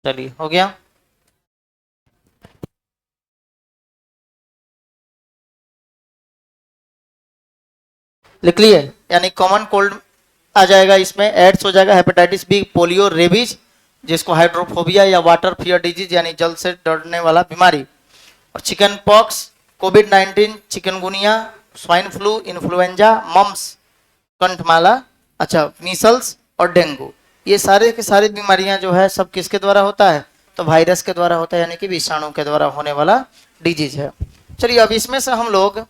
चलिए हो गया। लिख लिए, यानी कॉमन कोल्ड आ जाएगा, इसमें एड्स हो जाएगा हेपेटाइटिस बी, पोलियो, रेबीज जिसको हाइड्रोफोबिया या वाटर फियर डिजीज यानी जल से डरने वाला बीमारी, और chicken pox, Covid 19, chikungunya, swine flu, influenza, mumps, कंठमाला, अच्छा मीसल्स और डेंगू। ये सारे के सारी बीमारियां जो है सब किसके द्वारा होता है, तो वायरस के द्वारा होता है, यानी कि विषाणु के द्वारा होने वाला डिजीज है। चलिए अब इसमें से हम लोग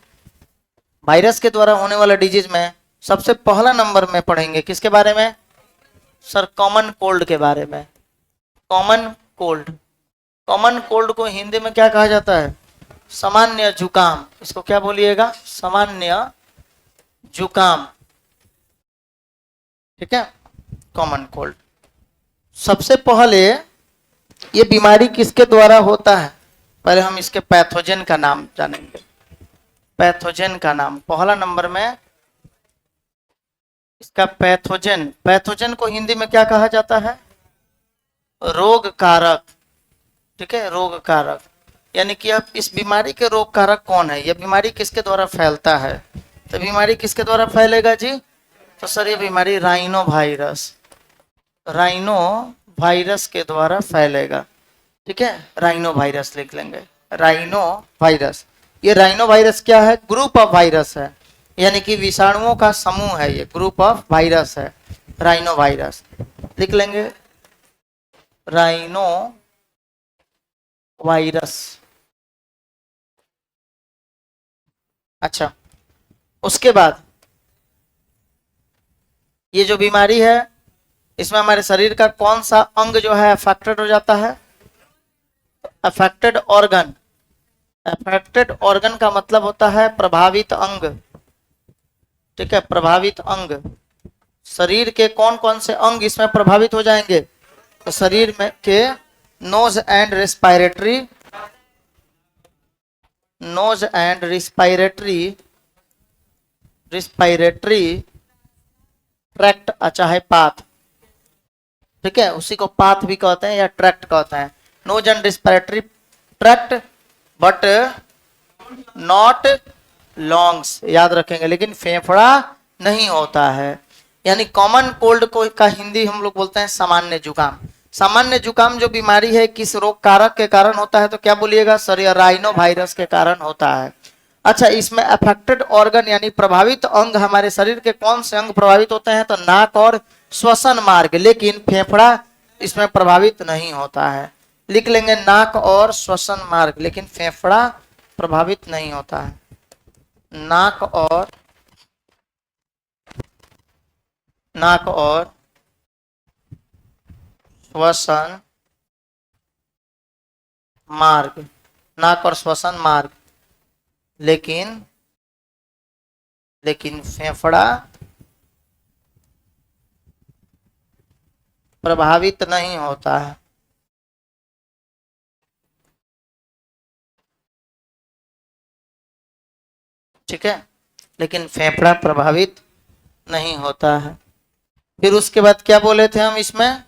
वायरस के द्वारा होने वाला डिजीज में सबसे पहला नंबर में पढ़ेंगे किसके बारे में, सर कॉमन कोल्ड के बारे में। कॉमन कोल्ड, कॉमन कोल्ड को हिंदी में क्या कहा जाता है, सामान्य जुकाम। इसको क्या बोलिएगा, सामान्य जुकाम। ठीक है, कॉमन कोल्ड। सबसे पहले ये बीमारी किसके द्वारा होता है, पहले हम इसके पैथोजन का नाम जानेंगे। पैथोजन का नाम पहला नंबर में, इसका पैथोजन, पैथोजन को हिंदी में क्या कहा जाता है, रोग कारक। ठीक है, रोग कारक, यानी कि अब इस बीमारी के रोग कारक कौन है, यह बीमारी किसके द्वारा फैलता है, तो बीमारी किसके द्वारा फैलेगा जी, तो सर ये बीमारी राइनो वायरस, राइनो वायरस के द्वारा फैलेगा। ठीक है, राइनो वायरस लिख लेंगे, राइनो वायरस। ये राइनो वायरस क्या है, ग्रुप ऑफ वायरस है, यानी कि विषाणुओं का समूह है, ये ग्रुप ऑफ वायरस है, राइनो वायरस लिख लेंगे, राइनो वायरस। अच्छा, उसके बाद ये जो बीमारी है इसमें हमारे शरीर का कौन सा अंग जो है अफेक्टेड हो जाता है, अफेक्टेड ऑर्गन। अफेक्टेड ऑर्गन का मतलब होता है प्रभावित अंग। ठीक है, प्रभावित अंग, शरीर के कौन कौन से अंग इसमें प्रभावित हो जाएंगे, तो शरीर में के nose and respiratory, nose and respiratory, respiratory tract, चाहे पाथ। ठीक है, उसी को पाथ भी कहते हैं या ट्रैक्ट कहते हैं, nose and respiratory tract, but not lungs, याद रखेंगे, लेकिन फेफड़ा नहीं होता है। यानी कॉमन कोल्ड को का हिंदी हम लोग बोलते हैं सामान्य जुकाम। सामान्य जुकाम जो बीमारी है किस रोग कारक के कारण होता है, तो क्या बोलिएगा सर, ये राइनो वायरस के कारण होता है। अच्छा, इसमें अफेक्टेड ऑर्गन यानी प्रभावित अंग, हमारे शरीर के कौन से अंग प्रभावित होते हैं, तो नाक और श्वसन मार्ग, लेकिन फेफड़ा इसमें प्रभावित नहीं होता है। लिख लेंगे नाक और श्वसन मार्ग, लेकिन फेफड़ा प्रभावित नहीं होता है। नाक और श्वसन मार्ग, नाक और श्वसन मार्ग, लेकिन फेफड़ा प्रभावित नहीं होता है। ठीक है, लेकिन फेफड़ा प्रभावित नहीं होता है। फिर उसके बाद क्या बोले थे हम इसमें,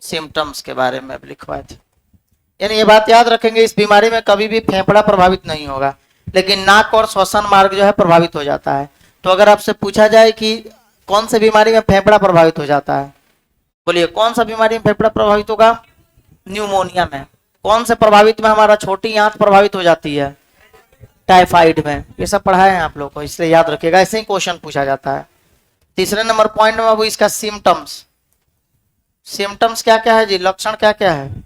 सिम्टम्स के बारे में लिखवाए थे। यानी ये बात याद रखेंगे, इस बीमारी में कभी भी फेफड़ा प्रभावित नहीं होगा, लेकिन नाक और श्वसन मार्ग जो है प्रभावित हो जाता है। तो अगर आपसे पूछा जाए कि कौन सी बीमारी में फेफड़ा प्रभावित हो जाता है, बोलिए कौन सा बीमारी में फेफड़ा प्रभावित होगा, न्यूमोनिया में। कौन से प्रभावित में, हमारा छोटी आंत प्रभावित हो जाती है, टाइफाइड में। ये सब पढ़ाए हैं आप लोग को, इसलिए याद रखिएगा, ऐसे ही क्वेश्चन पूछा जाता है। तीसरे नंबर पॉइंट में वो इसका सिम्टम्स, सिम्टम्स क्या क्या है जी, लक्षण क्या क्या है,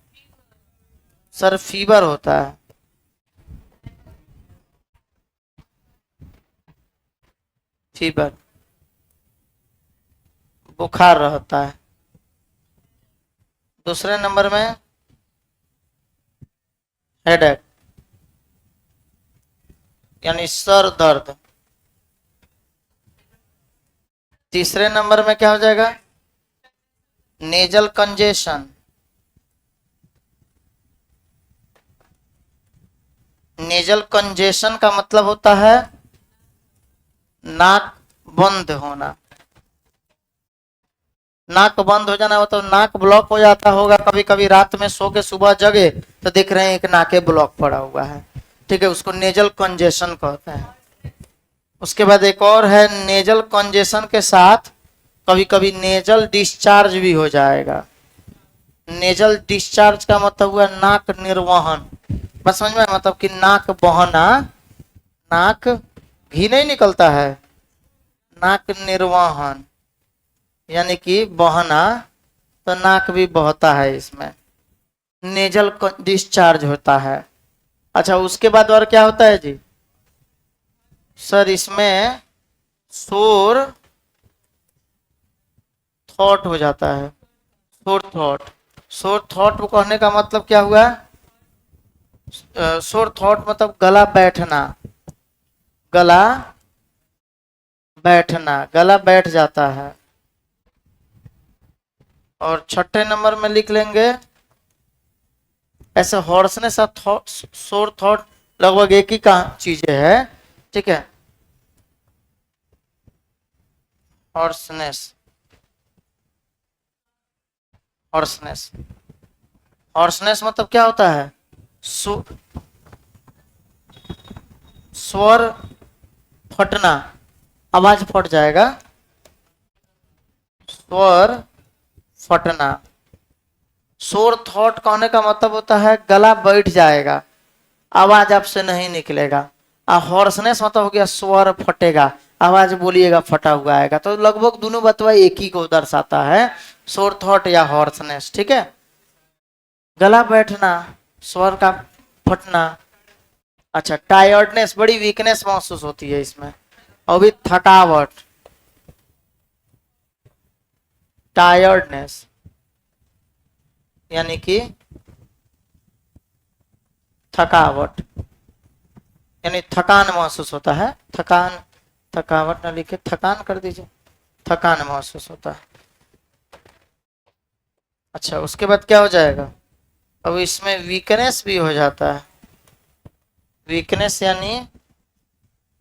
सर फीवर होता है, फीवर, बुखार रहता है। दूसरे नंबर में हेडेक यानी सर दर्द। तीसरे नंबर में क्या हो जाएगा, नेजल कंजेशन, नेजल कंजेशन का मतलब होता है नाक बंद होना, नाक बंद हो जाना मतलब नाक ब्लॉक हो जाता होगा। कभी कभी रात में सो के सुबह जगे तो देख रहे हैं एक नाके ब्लॉक पड़ा हुआ है, ठीक है, उसको नेजल कंजेशन कहते हैं। उसके बाद एक और है, नेजल कंजेशन के साथ कभी कभी नेजल डिस्चार्ज भी हो जाएगा। नेजल डिस्चार्ज का मतलब हुआ नाक निर्वहन, बस समझ में, मतलब कि नाक बहना, नाक घी नहीं निकलता है, नाक निर्वहन यानी कि बहना, तो नाक भी बहता है इसमें, नेजल डिस्चार्ज होता है। अच्छा उसके बाद और क्या होता है जी सर? इसमें शोर थॉट हो जाता है, शोर थॉट। शोर थॉट को कहने का मतलब क्या हुआ? शोर थॉट मतलब गला बैठना, गला बैठना, गला बैठ जाता है। और छठे नंबर में लिख लेंगे ऐसे हॉर्सनेस और शोर थॉट लगभग एक ही का चीजें है, ठीक है। हॉर्सनेस, हॉर्सनेस, हॉर्सनेस मतलब क्या होता है? स्वर फटना, आवाज फट जाएगा, स्वर फटना। शोर थॉट कहने का मतलब होता है गला बैठ जाएगा, आवाज आपसे नहीं निकलेगा। हॉर्सनेस मतलब हो गया स्वर फटेगा, आवाज बोलिएगा फटा हुआ आएगा। तो लगभग दोनों बतवा एक ही को दर्शाता है, शोर थॉट या हॉर्सनेस, ठीक है। गला बैठना, स्वर का फटना। अच्छा टायर्डनेस, बड़ी वीकनेस महसूस होती है इसमें। और भी थकावट, टायर्डनेस यानी कि थकावट, यानी थकान महसूस होता है। थकान, थकावट न लिखे थकान कर दीजिए, थकान महसूस होता है। अच्छा उसके बाद क्या हो जाएगा? अब इसमें वीकनेस भी हो जाता है, वीकनेस यानी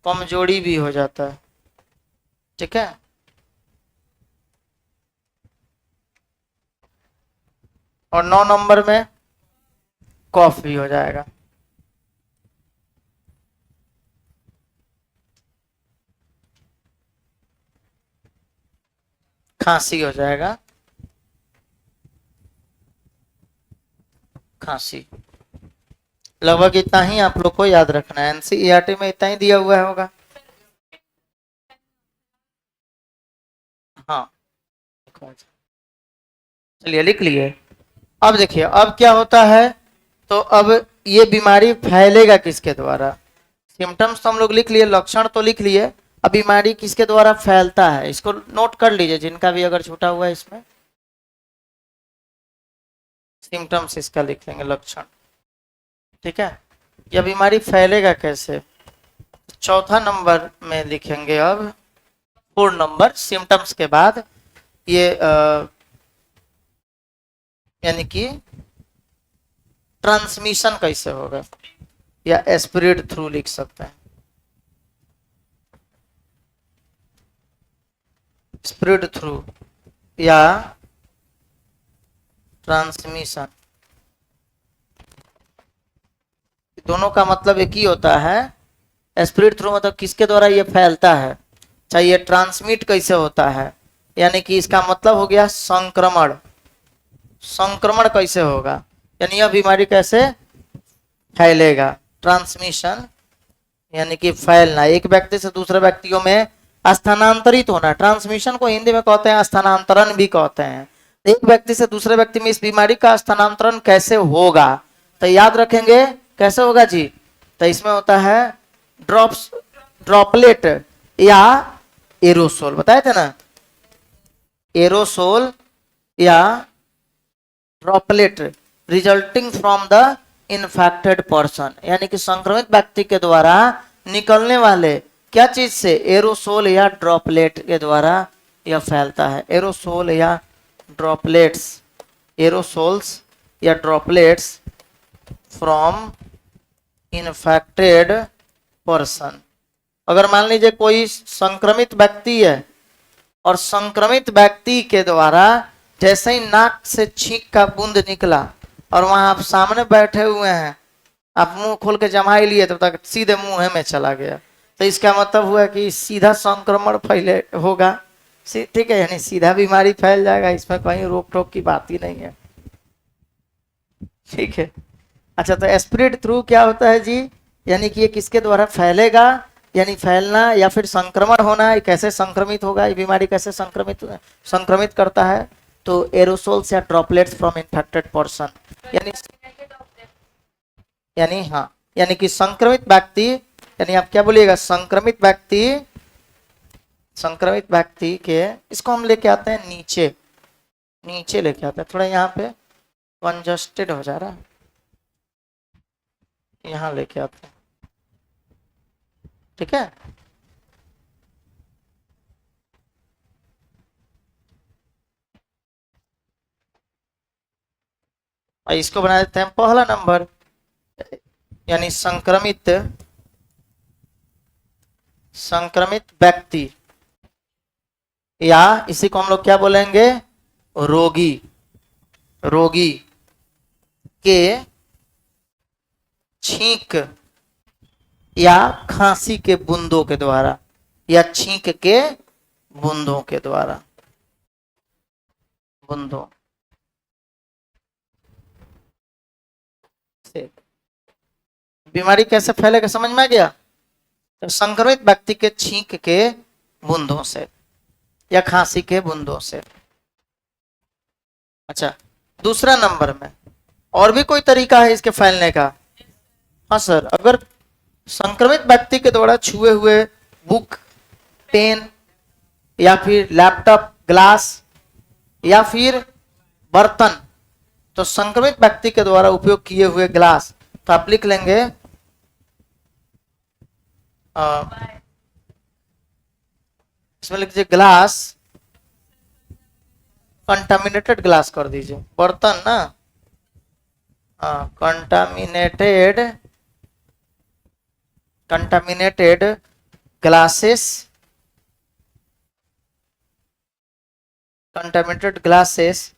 कमजोरी भी हो जाता है, ठीक है। और 9 नंबर में कॉफ भी हो जाएगा, खांसी हो जाएगा, खांसी। लगभग इतना ही आप लोग को याद रखना है, एनसीईआरटी में इतना ही दिया हुआ होगा। हाँ चलिए लिख लिए। अब देखिए अब क्या होता है, तो अब ये बीमारी फैलेगा किसके द्वारा? सिम्टम्स तो हम लोग लिख लिए, लक्षण तो लिख लिए, अब बीमारी किसके द्वारा फैलता है इसको नोट कर लीजिए, जिनका भी अगर छूटा हुआ है इसमें। सिम्टम्स इसका लिख लेंगे, लक्षण, ठीक है। यह बीमारी फैलेगा कैसे? चौथा नंबर में लिखेंगे अब, 4 नंबर सिम्टम्स के बाद ये यानी कि ट्रांसमिशन कैसे होगा, या स्प्रेड थ्रू लिख सकते हैं, स्प्रेड थ्रू या ट्रांसमिशन, दोनों का मतलब एक ही होता है। स्प्रेड थ्रू मतलब किसके द्वारा ये फैलता है, चाहिए ट्रांसमिट कैसे होता है, यानी कि इसका मतलब हो गया संक्रमण। संक्रमण कैसे होगा, यानी यह बीमारी कैसे फैलेगा? ट्रांसमिशन यानी कि फैलना, एक व्यक्ति से दूसरे व्यक्तियों में स्थानांतरित होना। ट्रांसमिशन को हिंदी में कहते हैं स्थानांतरण भी कहते हैं। एक व्यक्ति से दूसरे व्यक्ति में इस बीमारी का स्थानांतरण कैसे होगा, तो याद रखेंगे कैसे होगा जी। तो इसमें होता है ड्रॉप्स, ड्रॉपलेट या एरोसोल, बताए थे ना, एरोसोल या droplet resulting from the infected person, यानी कि संक्रमित व्यक्ति के द्वारा निकलने वाले क्या चीज से? एरोसोल या ड्रॉपलेट के द्वारा यह फैलता है। एरोसोल या ड्रॉपलेट्स, एरोसोल्स या ड्रॉपलेट्स फ्रॉम इन्फेक्टेड पर्सन, अगर मान लीजिए कोई संक्रमित व्यक्ति है और संक्रमित व्यक्ति के द्वारा जैसे ही नाक से छींक का बूंद निकला और वहां आप सामने बैठे हुए हैं, आप मुंह खोल के जमा ही लिए तब तक सीधे मुंह में चला गया, तो इसका मतलब हुआ कि सीधा संक्रमण फैले होगा। ठीक है, यानी सीधा बीमारी फैल जाएगा, इसमें कहीं रोक टोक की बात ही नहीं है। ठीक है। अच्छा, तो स्प्रेड थ्रू क्या होता है जी? यानी कि ये किसके द्वारा फैलेगा, यानी फैलना या फिर संक्रमण होना, ये कैसे संक्रमित होगा, ये बीमारी कैसे संक्रमित करता है? तो एरोसोल्स या ड्रॉपलेट्स फ्रॉम इन्फेक्टेड पर्सन, यानी हाँ, यानी कि संक्रमित व्यक्ति, यानी आप क्या बोलिएगा, संक्रमित व्यक्ति के, इसको हम लेके आते हैं नीचे, नीचे लेके आते हैं, थोड़ा यहाँ पे कंजस्टेड हो जा रहा है, यहाँ लेके आते हैं। ठीक है, और इसको बना देते हैं पहला नंबर, यानी संक्रमित व्यक्ति, या इसी को हम लोग क्या बोलेंगे, रोगी के छींक या खांसी के बूंदों के द्वारा, या छींक के बूंदों के द्वारा, बूंदों से बीमारी कैसे फैलेगा, समझ में आ गया? तो संक्रमित व्यक्ति के छींक के बूंदों से या खांसी के बूंदों से। अच्छा, दूसरा नंबर में और भी कोई तरीका है इसके फैलने का? हाँ सर, अगर संक्रमित व्यक्ति के द्वारा छुए हुए बुक, पेन, या फिर लैपटॉप, ग्लास, या फिर बर्तन, तो संक्रमित व्यक्ति के द्वारा उपयोग किए हुए ग्लास, तो आप लिख लेंगे इसमें लिख दीजिए ग्लास, कंटामिनेटेड ग्लास कर दीजिए, बर्तन ना, contaminated glasses,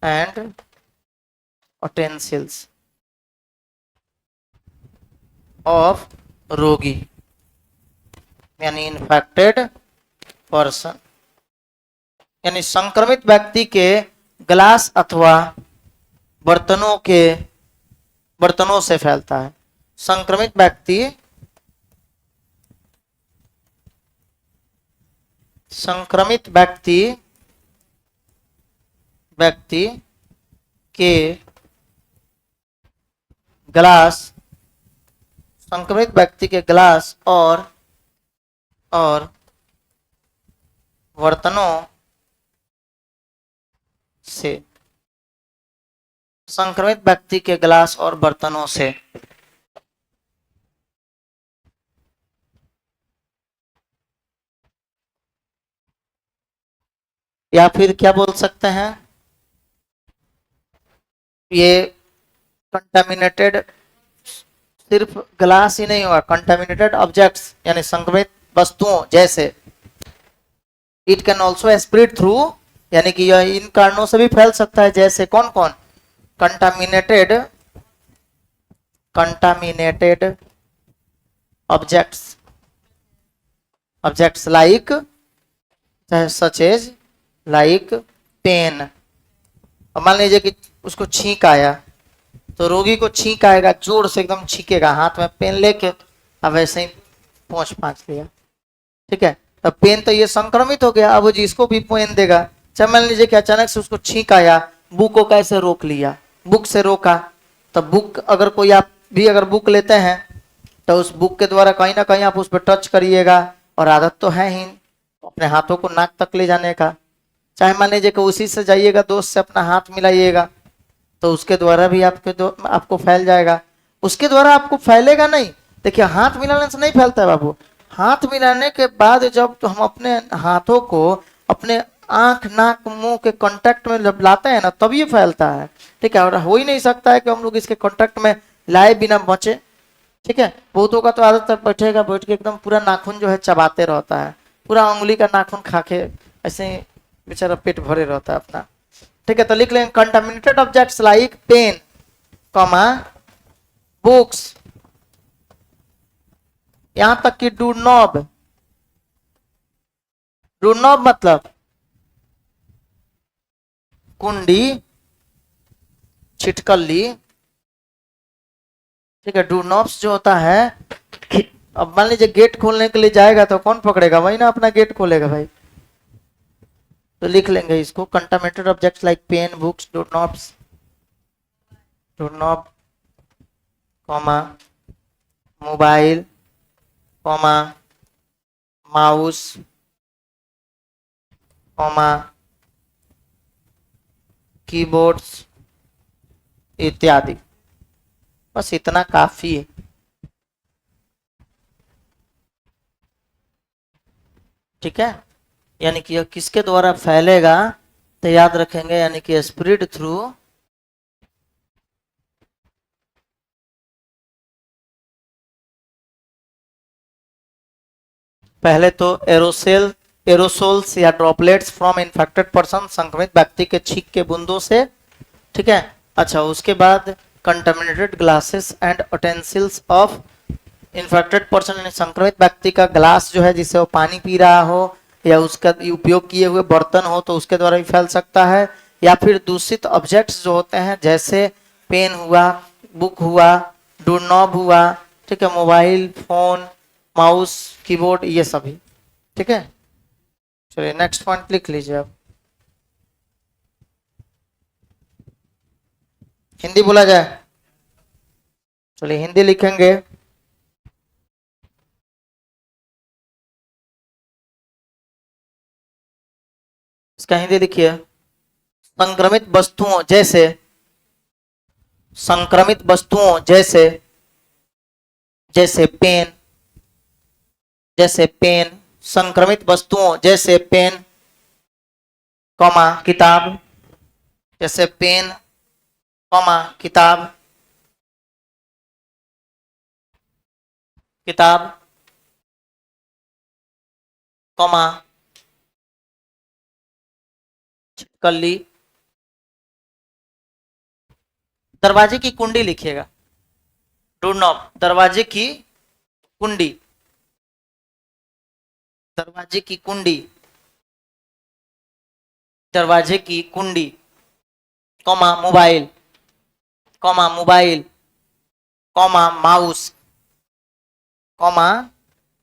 and utensils of रोगी, यानी इन्फेक्टेड पर्सन, यानी संक्रमित व्यक्ति के ग्लास अथवा बर्तनों से फैलता है। संक्रमित व्यक्ति के ग्लास, संक्रमित व्यक्ति के ग्लास और बर्तनों से, संक्रमित व्यक्ति के ग्लास और बर्तनों से, या फिर क्या बोल सकते हैं, ये कंटामिनेटेड सिर्फ ग्लास ही नहीं हुआ, कंटामिनेटेड ऑब्जेक्ट्स यानी संक्रमित वस्तुओं जैसे, it can also spread through, यानी कि यह इन कारणों से भी फैल सकता है, जैसे कौन कौन, contaminated objects like, such as like pen. मान लीजिए कि उसको छींक आया, तो रोगी को छींक आएगा, जोर से एकदम छींकेगा, हाथ में पेन लेके अब ऐसे ही पोंछ लिया, ठीक है, तो पेन तो ये संक्रमित हो गया, अब जिसको भी पेन देगा, चाहे मान लीजिए कि अचानक से उसको छींक आया, बुक को कैसे रोक लिया, बुक से रोका, तो बुक अगर कोई आप भी अगर बुक लेते हैं तो उस बुक के द्वारा कहीं ना कहीं आप उस पर टच करिएगा, और आदत तो है ही अपने हाथों को नाक तक ले जाने का, चाहे मान लीजिए कि उसी से जाइएगा, दोस्त से अपना हाथ मिलाइएगा, तो उसके द्वारा भी आपको फैल जाएगा। उसके द्वारा आपको फैलेगा नहीं, देखिए हाथ मिलाने से नहीं फैलता है बाबू, हाथ मिलाने के बाद जब तो हम अपने हाथों को अपने आंख, नाक, मुंह के कांटेक्ट में जब लाते हैं ना, तब ये फैलता है, ठीक है, और हो ही नहीं सकता है कि हम लोग इसके कांटेक्ट में लाए बिना बचे, ठीक है। बहुतों का तो आदत है बैठेगा, बैठ के एकदम पूरा नाखून जो है चबाते रहता है, पूरा उंगली का नाखून खा के ऐसे ही बेचारा पेट भरे रहता है अपना। ठीक है, तो लिख लेंगे contaminated objects like pen, comma, books, यहां तक कि डू नॉब। डू नॉब मतलब कुंडी, छिटकली। ठीक है, डू नॉब्स जो होता है, अब मान लीजिए गेट खोलने के लिए जाएगा तो कौन पकड़ेगा, वही ना अपना गेट खोलेगा भाई। तो लिख लेंगे इसको contaminated objects like pen, books, door knobs, door knob, comma, mobile, comma, mouse, comma, keyboards इत्यादि। बस इतना काफी है। ठीक है, यानी कि यह किसके द्वारा फैलेगा, तो याद रखेंगे यानी कि स्प्रेड थ्रू पहले तो एरोसोल्स या ड्रॉपलेट्स फ्रॉम इन्फेक्टेड पर्सन, संक्रमित व्यक्ति के छींक के बूंदों से। ठीक है, अच्छा उसके बाद contaminated glasses and utensils of infected person, यानी संक्रमित व्यक्ति का ग्लास जो है जिससे वो पानी पी रहा हो या उसका उपयोग किए हुए बर्तन हो तो उसके द्वारा भी फैल सकता है, या फिर दूषित ऑब्जेक्ट्स जो होते हैं जैसे पेन हुआ, बुक हुआ, डोर नॉब हुआ, ठीक है, मोबाइल फोन, माउस, कीबोर्ड, ये सभी। ठीक है, चलिए नेक्स्ट पॉइंट लिख लीजिए आप। हिंदी बोला जाए, चलिए हिंदी लिखेंगे। इसका हिंदी लिखिए, संक्रमित वस्तुओं जैसे, संक्रमित वस्तुओं जैसे, जैसे पेन, जैसे पेन, संक्रमित वस्तुओं जैसे पेन, कॉमा, किताब, जैसे पेन, कॉमा, किताब, किताब, कॉमा, छिटकली, दरवाजे की कुंडी लिखिएगा, डोर नॉब, दरवाजे की कुंडी, दरवाजे की कुंडी, दरवाजे की कुंडी, comma, mobile, comma, mobile, comma, mouse, comma,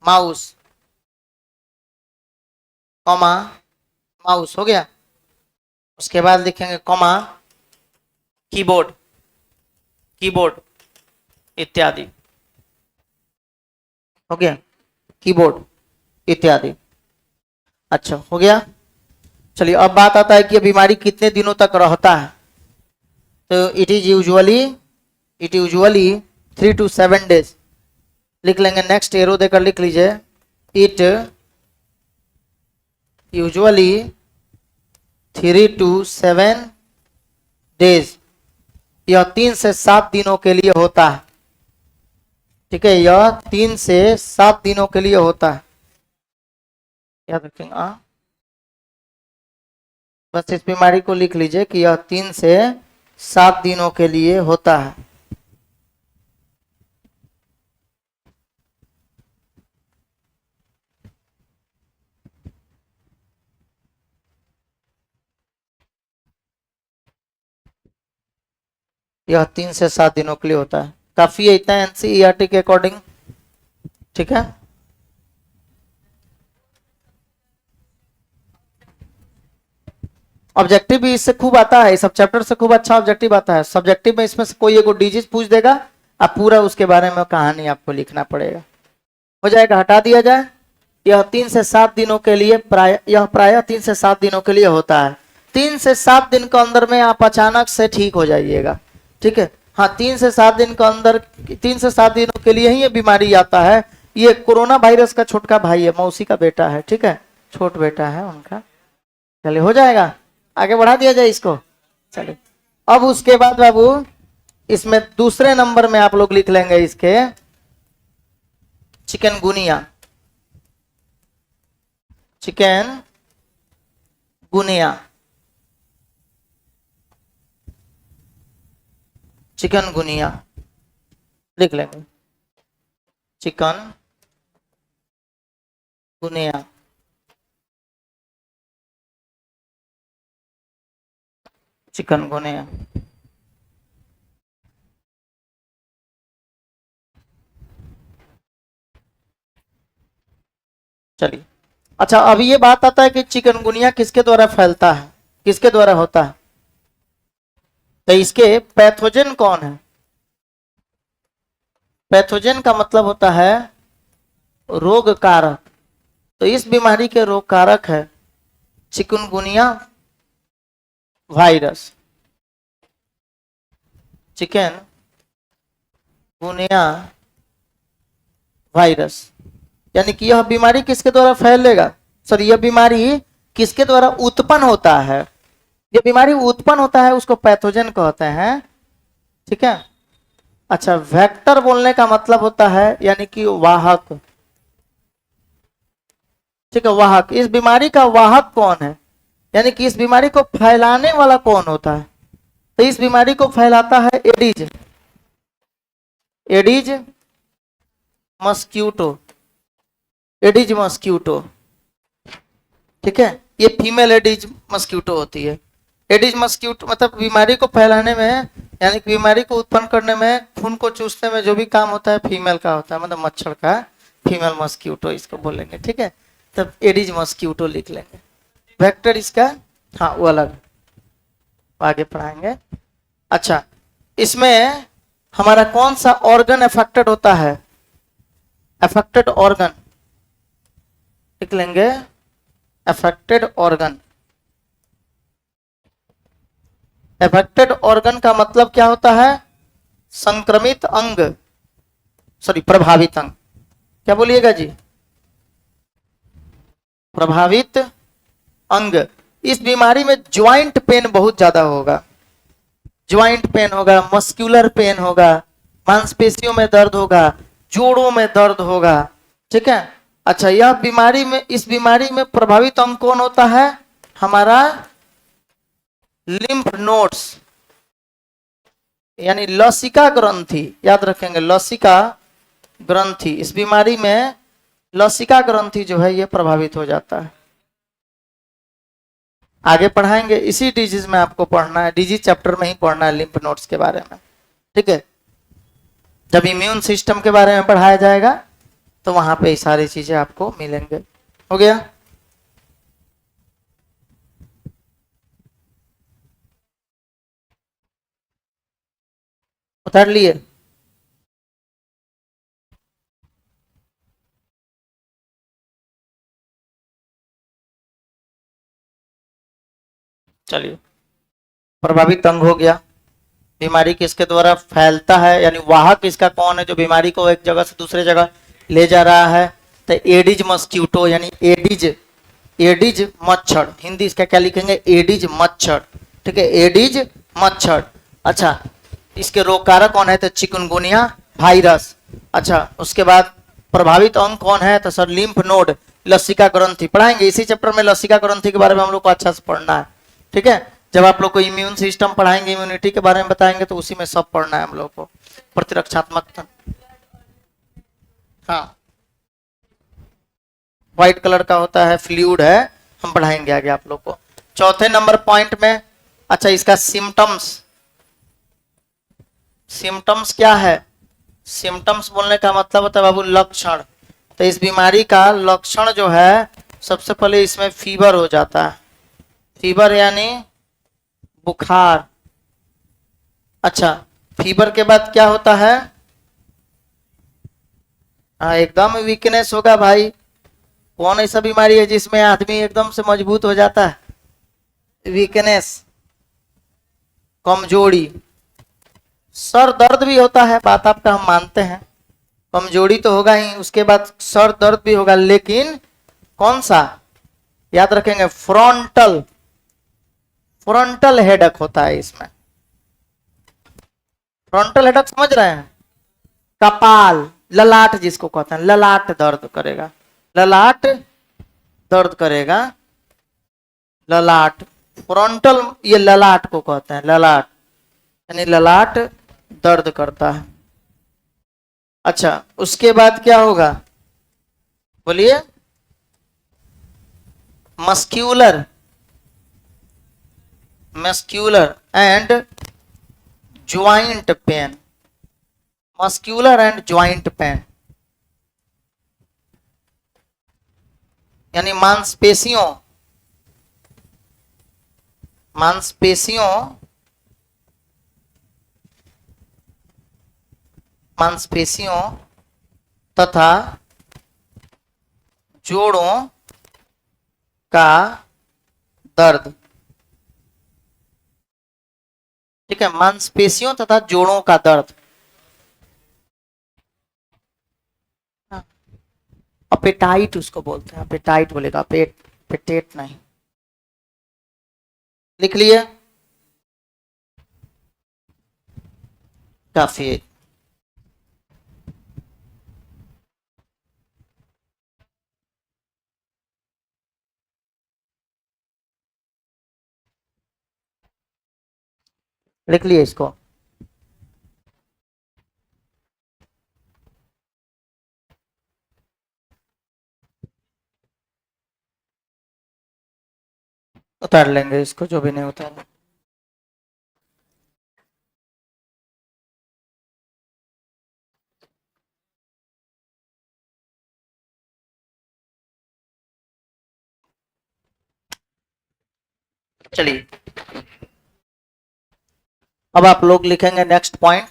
mouse, comma, mouse हो गया। उसके बाद लिखेंगे कॉमा, कीबोर्ड, कीबोर्ड इत्यादि, हो गया, कीबोर्ड इत्यादि। अच्छा हो गया। चलिए अब बात आता है कि यह बीमारी कितने दिनों तक रहता है। तो इट यूजुअली 3 to 7 डेज लिख लेंगे, नेक्स्ट एरो देकर लिख लीजिए, इट यूजुअली 3 to 7 डेज, यह 3 से 7 दिनों के लिए होता है। ठीक है, यह 3 से 7 दिनों के लिए होता है, याद रखेंगे। बस इस बीमारी को लिख लीजिए कि यह 3 से 7 दिनों के लिए होता है। यह 3 से 7 दिनों के लिए होता है, काफी है इतना एनसीईआरटी के अकॉर्डिंग। ठीक है, ऑब्जेक्टिव भी इससे खूब आता है, सब चैप्टर से खूब अच्छा ऑब्जेक्टिव आता है। सब्जेक्टिव में इसमें से कोई एक डिजीज पूछ देगा, आप पूरा उसके बारे में कहानी आपको लिखना पड़ेगा, हो जाएगा, हटा दिया जाए। यह 3 से 7 दिनों के लिए प्रायः 3 से 7 दिनों के लिए होता है। 3 से 7 दिन के अंदर में आप अचानक से ठीक हो जाइएगा। ठीक है, हाँ 3 से 7 दिन के अंदर, 3 से 7 दिनों के लिए ही ये बीमारी आता है। ये कोरोना वायरस का छोटका भाई है, मौसी का बेटा है। ठीक है, छोट बेटा है उनका। चलिए हो जाएगा, आगे बढ़ा दिया जाए इसको। चलिए अब उसके बाद बाबू इसमें दूसरे नंबर में आप लोग लिख लेंगे इसके चिकनगुनिया, चिकन गुनिया, चिकनगुनिया लिख लेंगे, चिकन गुनिया, चिकनगुनिया। चलिए, अच्छा अब ये बात आता है कि चिकनगुनिया किसके द्वारा फैलता है, किसके द्वारा होता है, तो इसके पैथोजन कौन है। पैथोजन का मतलब होता है रोग कारक, तो इस बीमारी के रोग कारक है चिकनगुनिया वायरस, चिकन गुनिया वायरस। यानी कि यह बीमारी किसके द्वारा फैलेगा, सॉरी यह बीमारी किसके द्वारा उत्पन्न होता है, यह बीमारी उत्पन्न होता है उसको पैथोजन कहते हैं, ठीक है। अच्छा, वेक्टर बोलने का मतलब होता है यानी कि वाहक, ठीक है, वाहक। इस बीमारी का वाहक कौन है, यानी कि इस बीमारी को फैलाने वाला कौन होता है, तो इस बीमारी को फैलाता है adage, adage mosquito, adage mosquito, ठीक है। ये फीमेल एडिज मस्क्यूटो होती है। एडिज मस्क्यूटो मतलब बीमारी को फैलाने में यानी कि बीमारी को उत्पन्न करने में, खून को चूसने में जो भी काम होता है फीमेल का होता है, मतलब मच्छर का, फीमेल मस्क्यूटो इसको बोलेंगे, ठीक है। तब एडिज मस्क्यूटो लिख लेंगे। वेक्टर इसका हाँ वो अलग, आगे पढ़ाएंगे। अच्छा, इसमें हमारा कौन सा ऑर्गन अफेक्टेड होता है, अफेक्टेड ऑर्गन लिख लेंगे, अफेक्टेड ऑर्गन। अफेक्टेड ऑर्गन का मतलब क्या होता है, संक्रमित अंग, सॉरी प्रभावित अंग, क्या बोलिएगा जी, प्रभावित अंग। इस बीमारी में ज्वाइंट पेन बहुत ज्यादा होगा, ज्वाइंट पेन होगा, मस्कुलर पेन होगा, मांसपेशियों में दर्द होगा, जोड़ों में दर्द होगा, ठीक है। अच्छा, यह बीमारी में, इस बीमारी में प्रभावित अंग कौन होता है, हमारा लिम्फ नोड्स, यानी लसिका ग्रंथि, याद रखेंगे लसिका ग्रंथि। इस बीमारी में लसिका ग्रंथि जो है ये प्रभावित हो जाता है। आगे पढ़ाएंगे, इसी डिजीज में आपको पढ़ना है, डिजीज चैप्टर में ही पढ़ना है लिम्फ नोड्स के बारे में, ठीक है। जब इम्यून सिस्टम के बारे में पढ़ाया जाएगा तो वहां पे सारी चीजें आपको मिलेंगे। हो गया, उतार लिए। चलिए, प्रभावित अंग हो गया। बीमारी किसके द्वारा फैलता है, यानी वाहक इसका कौन है जो बीमारी को एक जगह से दूसरे जगह ले जा रहा है, तो एडिज मस्क्यूटो, यानी एडिज, एडिज मच्छर, हिंदी इसका क्या लिखेंगे, एडिज मच्छर, ठीक है, एडिज मच्छर। अच्छा, इसके रोग कारक कौन है, तो चिकनगुनिया वायरस। अच्छा, उसके बाद प्रभावित अंग कौन है, तो सर लिम्फ नोड, लसिका ग्रंथि पढ़ाएंगे इसी चैप्टर में। लसिका ग्रंथि के बारे में हम लोग को अच्छा से पढ़ना है, ठीक है। जब आप लोग को इम्यून सिस्टम पढ़ाएंगे, इम्यूनिटी के बारे में बताएंगे, तो उसी में सब पढ़ना है हम लोग को, प्रतिरक्षात्मक। हाँ, व्हाइट कलर का होता है, फ्लूइड है, हम पढ़ाएंगे आगे आप लोग को। चौथे नंबर पॉइंट में, अच्छा इसका सिम्टम्स, सिम्टम्स क्या है, सिम्टम्स बोलने का मतलब होता है बाबू लक्षण। तो इस बीमारी का लक्षण जो है, सबसे पहले इसमें फीवर हो जाता है, फीवर यानी बुखार। अच्छा, फीवर के बाद क्या होता है, एकदम वीकनेस होगा भाई। कौन ऐसा बीमारी है जिसमें आदमी एकदम से मजबूत हो जाता है, वीकनेस, कमजोरी। सर दर्द भी होता है, बात आपका हम मानते हैं, कमजोरी तो होगा ही, उसके बाद सर दर्द भी होगा, लेकिन कौन सा, याद रखेंगे फ्रंटल, फ्रंटल हेडेक होता है इसमें। फ्रंटल हेडेक समझ रहे हैं, कपाल, ललाट जिसको कहते हैं, ललाट दर्द करेगा, ललाट दर्द करेगा, ललाट फ्रंटल, ये ललाट को कहते हैं, ललाट यानी ललाट दर्द करता है। अच्छा उसके बाद क्या होगा बोलिए, muscular, muscular and joint pain, muscular and joint pain यानी मांसपेशियों, मांसपेशियों, मांसपेशियों तथा जोड़ों का दर्द, ठीक है, मांसपेशियों तथा जोड़ों का दर्द। अपेटाइट उसको बोलते हैं, अपेटाइट बोलेगा, पेट, पेटेट नहीं। लिख लिए, काफी है। लिख लिए इसको। उतार लेंगे इसको, जो भी नहीं उतार। चलिए अब आप लोग लिखेंगे नेक्स्ट पॉइंट,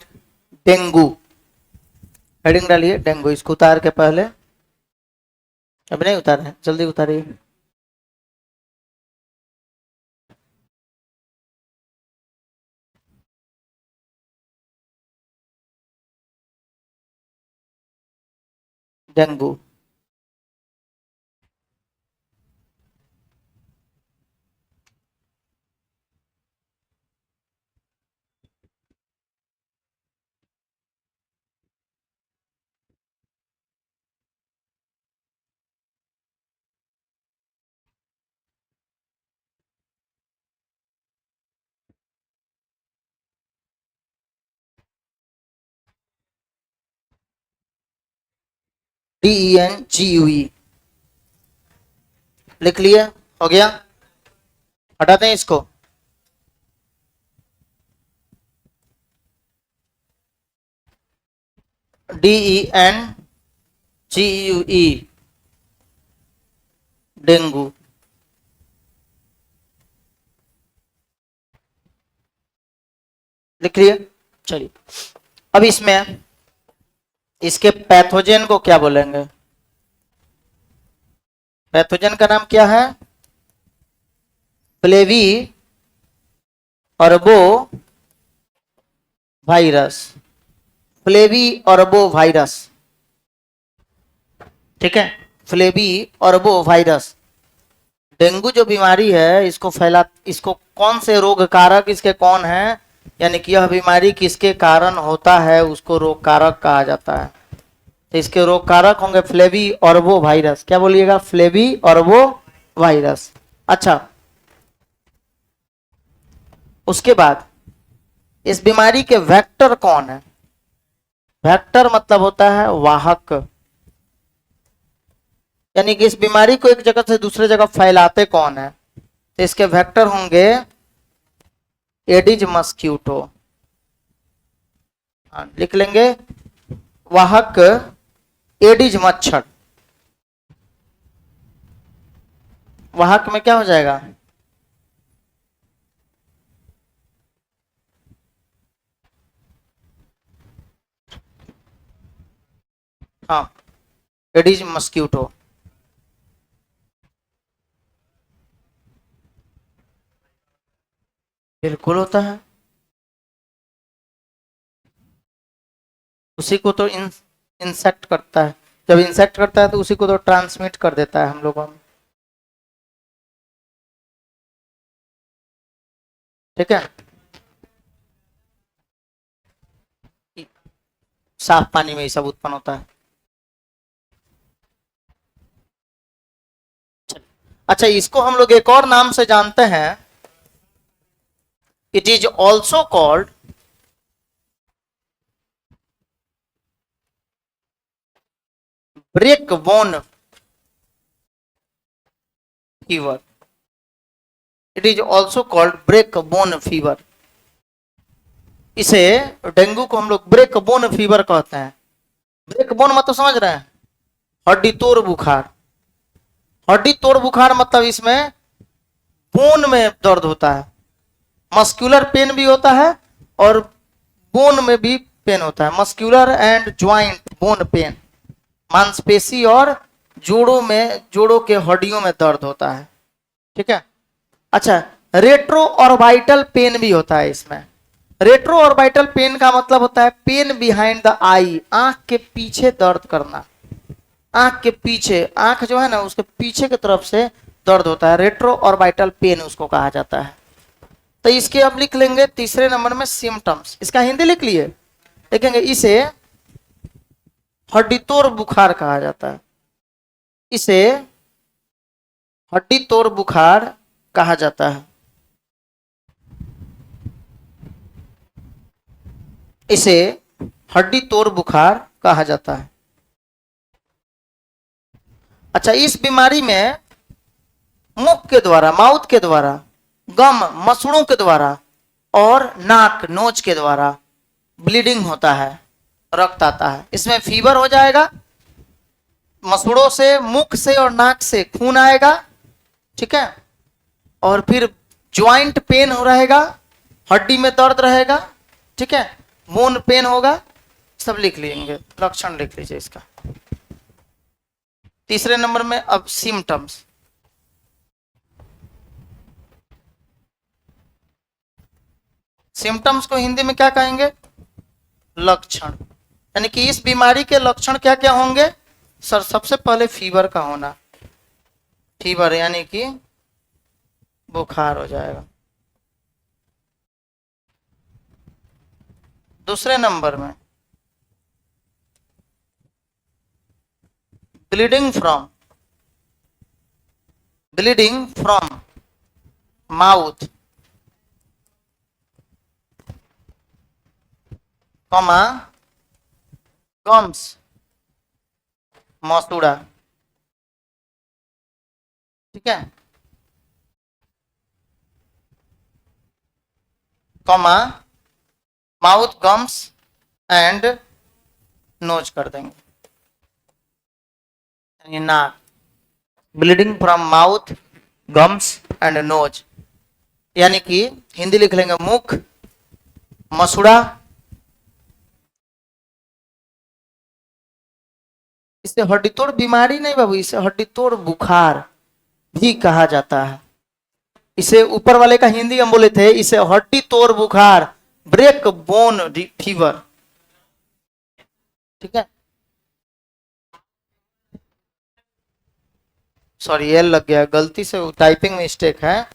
डेंगू। हेडिंग डालिए डेंगू, इसको उतार के पहले, अभी नहीं उतारे, जल्दी उतारिए। डेंगू, DENGUE, लिख लिए, हो गया, हटाते हैं इसको। DENGUE, dengue. लिख लिए, चलिए अब इसमें इसके पैथोजन को क्या बोलेंगे, पैथोजन का नाम क्या है, फ्लेवी अर्बो वायरस, फ्लेवी अर्बो वायरस, ठीक है, फ्लेवी अर्बो वायरस। डेंगू जो बीमारी है इसको फैला, इसको कौन से रोग कारक इसके कौन है, यानी कि यह बीमारी किसके कारण होता है उसको रोग कारक कहा जाता है। तो इसके रोग कारक होंगे फ्लेवी ऑर्बो वायरस, क्या बोलिएगा, फ्लेवी ऑर्बो वायरस। अच्छा उसके बाद इस बीमारी के वेक्टर कौन है, वेक्टर मतलब होता है वाहक, यानी कि इस बीमारी को एक जगह से दूसरे जगह फैलाते कौन है, तो इसके वेक्टर होंगे एडिज मस्क्यूटो, लिख लेंगे, वाहक एडिज मच्छर। वाहक में क्या हो जाएगा, हाँ एडिज मस्क्यूटो, बिल्कुल होता है, उसी को तो इंसेक्ट करता है, जब इंसेक्ट करता है तो उसी को तो ट्रांसमिट कर देता है हम लोगों में, ठीक है। साफ पानी में ये सब उत्पन्न होता है। अच्छा, इसको हम लोग एक और नाम से जानते हैं, it is also called break bone fever. It is also called break bone fever. इसे, डेंगू को हम लोग ब्रेक बोन फीवर कहते हैं। ब्रेक बोन मतलब समझ रहे हैं, हड्डी तोड़ बुखार। हड्डी तोड़ बुखार मतलब इसमें बोन में दर्द होता है, मस्कुलर पेन भी होता है और बोन में भी पेन होता है। Muscular and joint bone pen, मांसपेशी और जोड़ों में, जोड़ों के हड्डियों में दर्द होता है। ठीक है। अच्छा, रेट्रो ऑर्बिटल पेन भी होता है इसमें। रेट्रो ऑर्बिटल पेन का मतलब होता है पेन बिहाइंड द आई, आंख के पीछे दर्द करना। आंख के पीछे, आंख जो है ना उसके पीछे की तरफ से दर्द होता है, रेट्रो ऑर्बिटल पेन उसको कहा जाता है। तो इसके अब लिख लेंगे तीसरे नंबर में सिम्टम्स। इसका हिंदी लिख लिए, देखेंगे इसे हड्डी तोड़ बुखार कहा जाता है। इसे हड्डी तोड़ बुखार कहा जाता है। इसे हड्डी तोड़ बुखार कहा जाता है। अच्छा, इस बीमारी में मुख के द्वारा, माउथ के द्वारा, गम मसूड़ों के द्वारा और नाक नोच के द्वारा ब्लीडिंग होता है, रक्त आता है। इसमें फीवर हो जाएगा, मसूड़ों से, मुख से और नाक से खून आएगा। ठीक है। और फिर ज्वाइंट पेन हो रहेगा, हड्डी में दर्द रहेगा। ठीक है। बोन पेन होगा। सब लिख लेंगे, लक्षण लिख लीजिए इसका। तीसरे नंबर में अब सिम्टम्स। सिम्टम्स को हिंदी में क्या कहेंगे? लक्षण। यानी कि इस बीमारी के लक्षण क्या क्या होंगे? सर, सबसे पहले फीवर का होना, फीवर यानी कि बुखार हो जाएगा। दूसरे नंबर में bleeding from mouth, comma gums, मसूड़ा। ठीक है। Comma mouth, gums and nose कर देंगे, यानी नाक। Bleeding from mouth, gums and nose, यानी कि हिंदी लिख लेंगे मुख, मसूड़ा। इसे हड्डी तोड़ बीमारी नहीं बाबू, इसे हड्डी तोड़ बुखार भी कहा जाता है। इसे ऊपर वाले का हिंदी हम बोले थे, इसे हड्डी तोड़ बुखार, ब्रेक बोन फीवर। ठीक है। सॉरी, एल लग गया गलती से, टाइपिंग मिस्टेक है।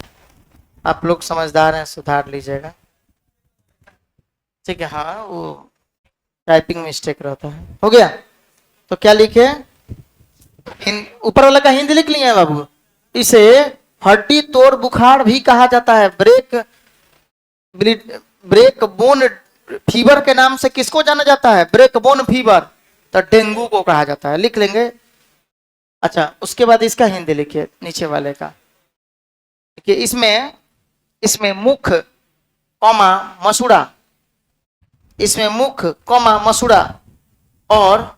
आप लोग समझदार हैं, सुधार लीजिएगा। ठीक है। हाँ, वो टाइपिंग मिस्टेक रहता है। हो गया। तो क्या लिखे? ऊपर वाला का हिंदी लिख लिया है बाबू। इसे हड्डी तोड़ बुखार भी कहा जाता है, ब्रेक बोन फीवर के नाम से किसको जाना जाता है? Break bone fever. तो डेंगू को कहा जाता है, लिख लेंगे। अच्छा, उसके बाद इसका हिंदी लिखिए, नीचे वाले का। देखिए इसमें, इसमें मुख कॉमा मसूड़ा, इसमें मुख कॉमा मसूड़ा और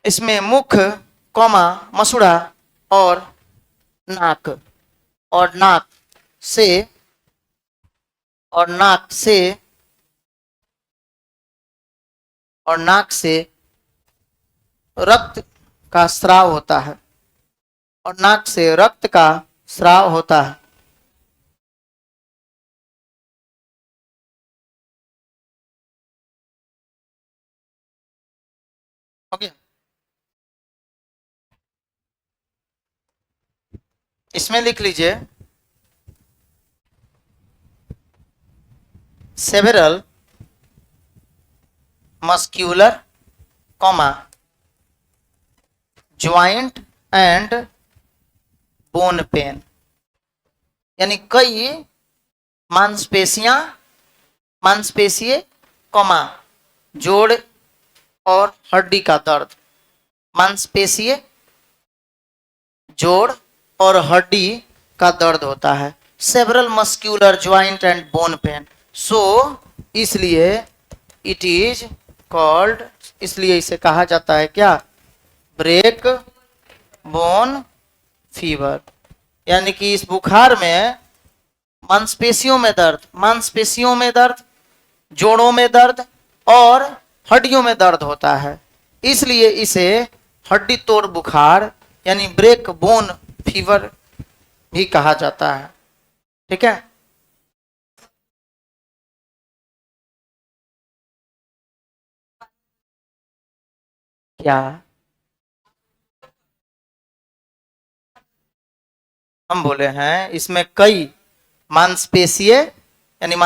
इसमें मुख कॉमा मसूड़ा और नाक, और नाक से, और नाक से, और नाक से रक्त का स्राव होता है, और नाक से रक्त का स्राव होता है। ओके। इसमें लिख लीजिए several muscular comma joint and bone pen, यानी कई मांसपेशीय कॉमा जोड़ और हड्डी का दर्द, मांसपेशीय जोड़ और हड्डी का दर्द होता है। Several muscular joint and bone pain, so इसलिए इट इज कॉल्ड, इसलिए इसे कहा जाता है क्या, ब्रेक बोन फीवर, यानी कि इस बुखार में मांसपेशियों में दर्द, जोड़ों में दर्द और हड्डियों में दर्द होता है, इसलिए इसे हड्डी तोड़ बुखार यानी ब्रेक बोन फीवर भी कहा जाता है। ठीक है, क्या हम बोले हैं, इसमें कई मांसपेशीय यानी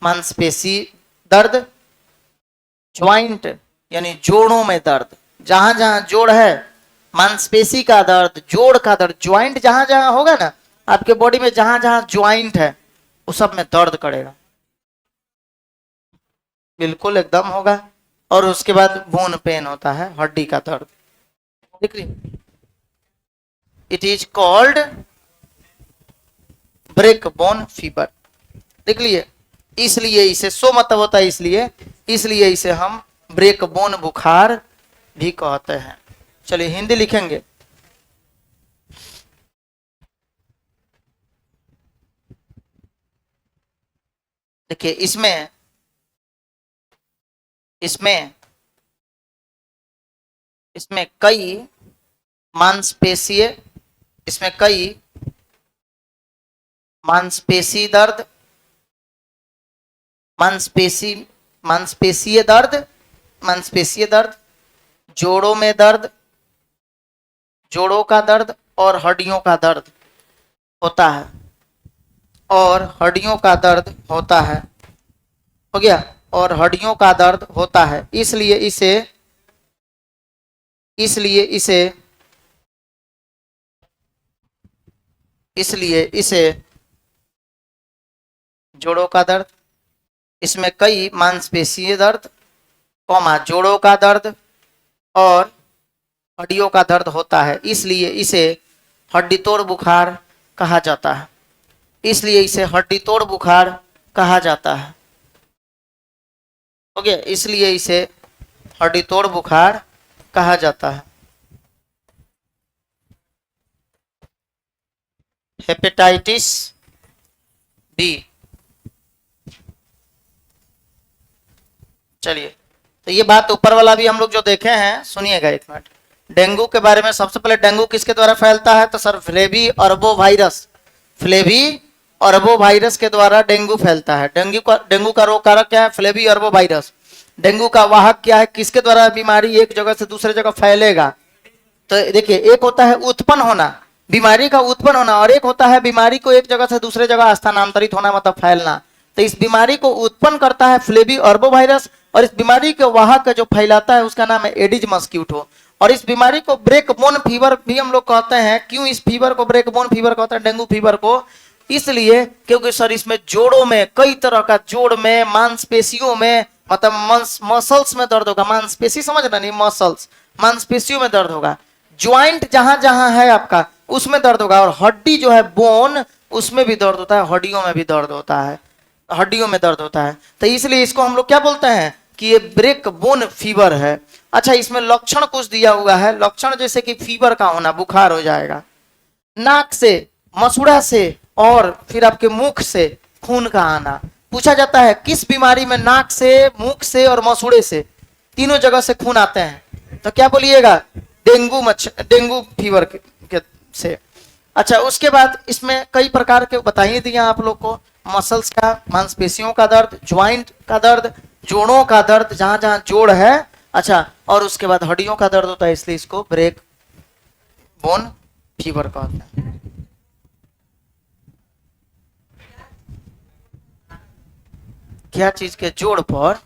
मांसपेशी दर्द, ज्वाइंट यानी जोड़ों में दर्द, जहां जहां जोड़ है मांसपेशी का दर्द, जोड़ का दर्द, ज्वाइंट जहां जहां होगा ना आपके बॉडी में, जहां जहां ज्वाइंट है उस सब में दर्द करेगा, बिल्कुल एकदम होगा। और उसके बाद बोन पेन होता है, हड्डी का दर्द। It is called break bone fever, देख लिए, इसलिए इसे सो मतलब होता है, इसलिए इसे हम ब्रेक बोन बुखार भी कहते हैं। चलिए हिंदी लिखेंगे, देखिए इसमें कई मांसपेशीय, इसमें कई मांसपेशीय दर्द, जोड़ों में दर्द, जोड़ों का दर्द और हड्डियों का दर्द होता है, हो गया, और हड्डियों का दर्द होता है, इसलिए इसे जोड़ों का दर्द, इसमें कई मांसपेशीय दर्द कॉमा जोड़ों का दर्द और हड्डियों का दर्द होता है, इसलिए इसे हड्डी तोड़ बुखार कहा जाता है, हो गया, इसलिए इसे हड्डी तोड़ बुखार कहा जाता है। हेपेटाइटिस बी, चलिए तो ये बात ऊपर वाला भी हम लोग जो देखे हैं, सुनिएगा एक मिनट। डेंगू के बारे में सबसे पहले, डेंगू किसके द्वारा फैलता है, तो सर फ्लेवी अर्बो वायरस के द्वारा डेंगू फैलता है। डेंगू का रोग कारक क्या है, फ्लेवी अर्बो वायरस। डेंगू का वाहक क्या है, किसके द्वारा बीमारी एक जगह से दूसरे जगह फैलेगा, तो देखिए एक होता है उत्पन्न होना, बीमारी का उत्पन्न होना, और एक होता है बीमारी को एक जगह से दूसरे जगह स्थानांतरित होना, मतलब फैलना। तो इस बीमारी को उत्पन्न करता है फ्लेवी अर्बो वायरस, और इस बीमारी के वाहक जो फैलाता है उसका नाम है एडिज मस्क्यूटो। और इस बीमारी को ब्रेक बोन फीवर भी हम लोग कहते हैं। क्यों इस फीवर को ब्रेक बोन फीवर कहते हैं, डेंगू फीवर को, इसलिए क्योंकि सर इसमें जोड़ों में, कई तरह का जोड़ में, मांसपेशियों में, मतलब मसल्स में दर्द होगा, मांसपेशी समझना नहीं, मसल्स, मांसपेशियों में दर्द होगा, ज्वाइंट जहां जहां है आपका उसमें दर्द होगा, और हड्डी जो है बोन उसमें भी दर्द होता है, हड्डियों में भी दर्द होता है, तो इसलिए इसको हम लोग क्या बोलते हैं कि ये ब्रेक बोन फीवर है। अच्छा, इसमें लक्षण कुछ दिया हुआ है, लक्षण जैसे कि फीवर का होना, बुखार हो जाएगा, नाक से, मसूड़ा से और फिर आपके मुख से खून का आना। पूछा जाता है किस बीमारी में नाक से, मुख से और मसूड़े से, तीनों जगह से खून आते हैं, तो क्या बोलिएगा, डेंगू फीवर से। अच्छा, उसके बाद इसमें कई प्रकार के बताइए दिया आप लोग को, मसल्स का, मांसपेशियों का दर्द, ज्वाइंट का दर्द, जोड़ों का दर्द जहां जहां जोड़ है, अच्छा, और उसके बाद हड्डियों का दर्द होता है, इसलिए इसको ब्रेक बोन फीवर कहते हैं। क्या चीज के जोड़ पर?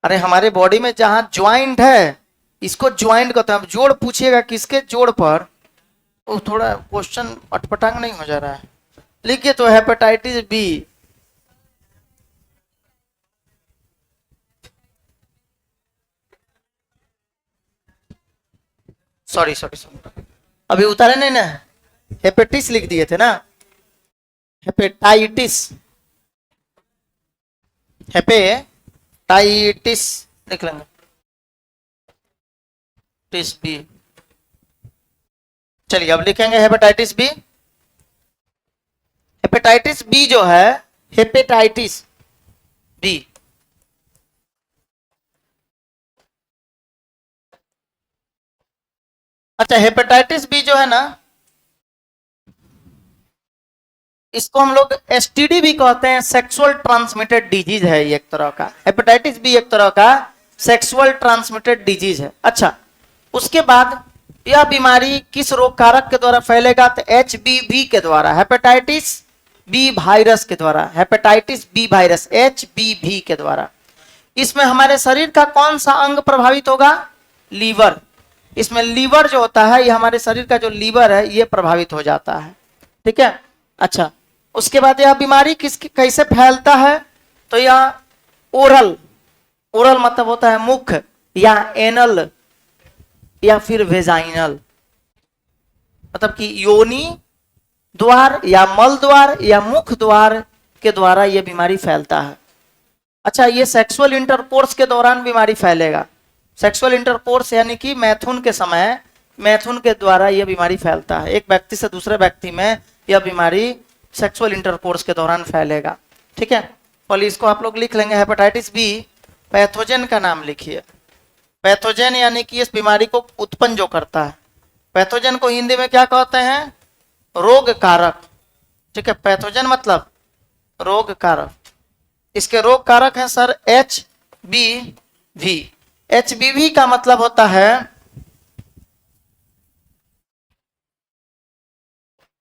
अरे हमारे बॉडी में जहां ज्वाइंट है इसको ज्वाइंट कहते हैं। अब जोड़ पूछिएगा किसके जोड़ पर, वो थोड़ा क्वेश्चन अटपटांग नहीं हो जा रहा है? लिखिए तो hepatitis B. Sorry sorry sorry, अभी उतारे नहीं ना, हेपेटिस लिख दिए थे ना, हेपेटाइटिस, हेपेटाइटिस लिख लेंगे, टिस बी। चलिए अब लिखेंगे हेपेटाइटिस बी। हेपेटाइटिस बी जो है, हेपेटाइटिस बी, अच्छा हेपेटाइटिस बी जो है ना, इसको हम लोग एसटीडी भी कहते हैं, सेक्सुअल ट्रांसमिटेड डिजीज है ये एक तरह का। हेपेटाइटिस बी एक तरह का सेक्सुअल ट्रांसमिटेड डिजीज है। अच्छा, उसके बाद यह बीमारी किस रोग कारक के द्वारा फैलेगा? तो एचबीवी के द्वारा, हेपेटाइटिस बी वायरस के द्वारा, हेपेटाइटिस बी वायरस एचबीवी के द्वारा। इसमें हमारे शरीर का कौन सा अंग प्रभावित होगा? लीवर। इसमें लीवर जो होता है, ये हमारे शरीर का जो लीवर है ये प्रभावित हो जाता है। ठीक है। अच्छा, उसके बाद यह बीमारी कैसे फैलता है? तो यह ओरल, ओरल मतलब होता है मुख, या एनल, या फिर वेजाइनल, मतलब कि योनि द्वार या मल द्वार या मुख द्वार के द्वारा यह बीमारी फैलता है। अच्छा, ये सेक्सुअल इंटरकोर्स के दौरान बीमारी फैलेगा। सेक्सुअल इंटरकोर्स यानी कि मैथुन के समय, मैथुन के द्वारा यह बीमारी फैलता है। एक व्यक्ति से दूसरे व्यक्ति में यह बीमारी सेक्सुअल इंटरकोर्स के दौरान फैलेगा। ठीक है, और इसको आप लोग लिख लेंगे हेपेटाइटिस बी। पैथोजन का नाम लिखिए। पैथोजन यानी कि इस बीमारी को उत्पन्न जो करता है। पैथोजन को हिंदी में क्या कहते हैं? रोग कारक। ठीक है, पैथोजन मतलब रोग कारक। इसके रोग कारक हैं sir H B V. H B V का मतलब होता है,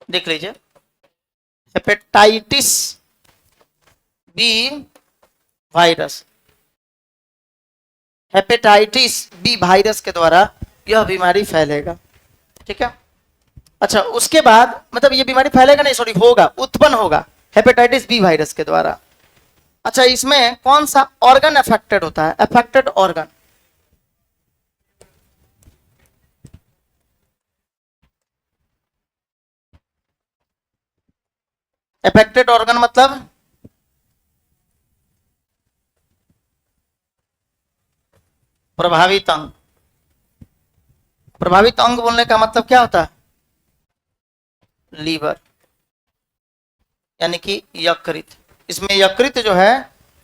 देख लीजिए, hepatitis B virus, hepatitis B virus के द्वारा यह बीमारी फैलेगा। ठीक है। अच्छा, उसके बाद मतलब ये बीमारी फैलेगा नहीं, सॉरी, होगा, उत्पन्न होगा हेपेटाइटिस बी वायरस के द्वारा। अच्छा, इसमें कौन सा ऑर्गन अफेक्टेड होता है? अफेक्टेड ऑर्गन, अफेक्टेड ऑर्गन मतलब प्रभावित अंग। प्रभावित अंग बोलने का मतलब क्या होता है? लीवर, यानी कि यकृत। इसमें यकृत जो है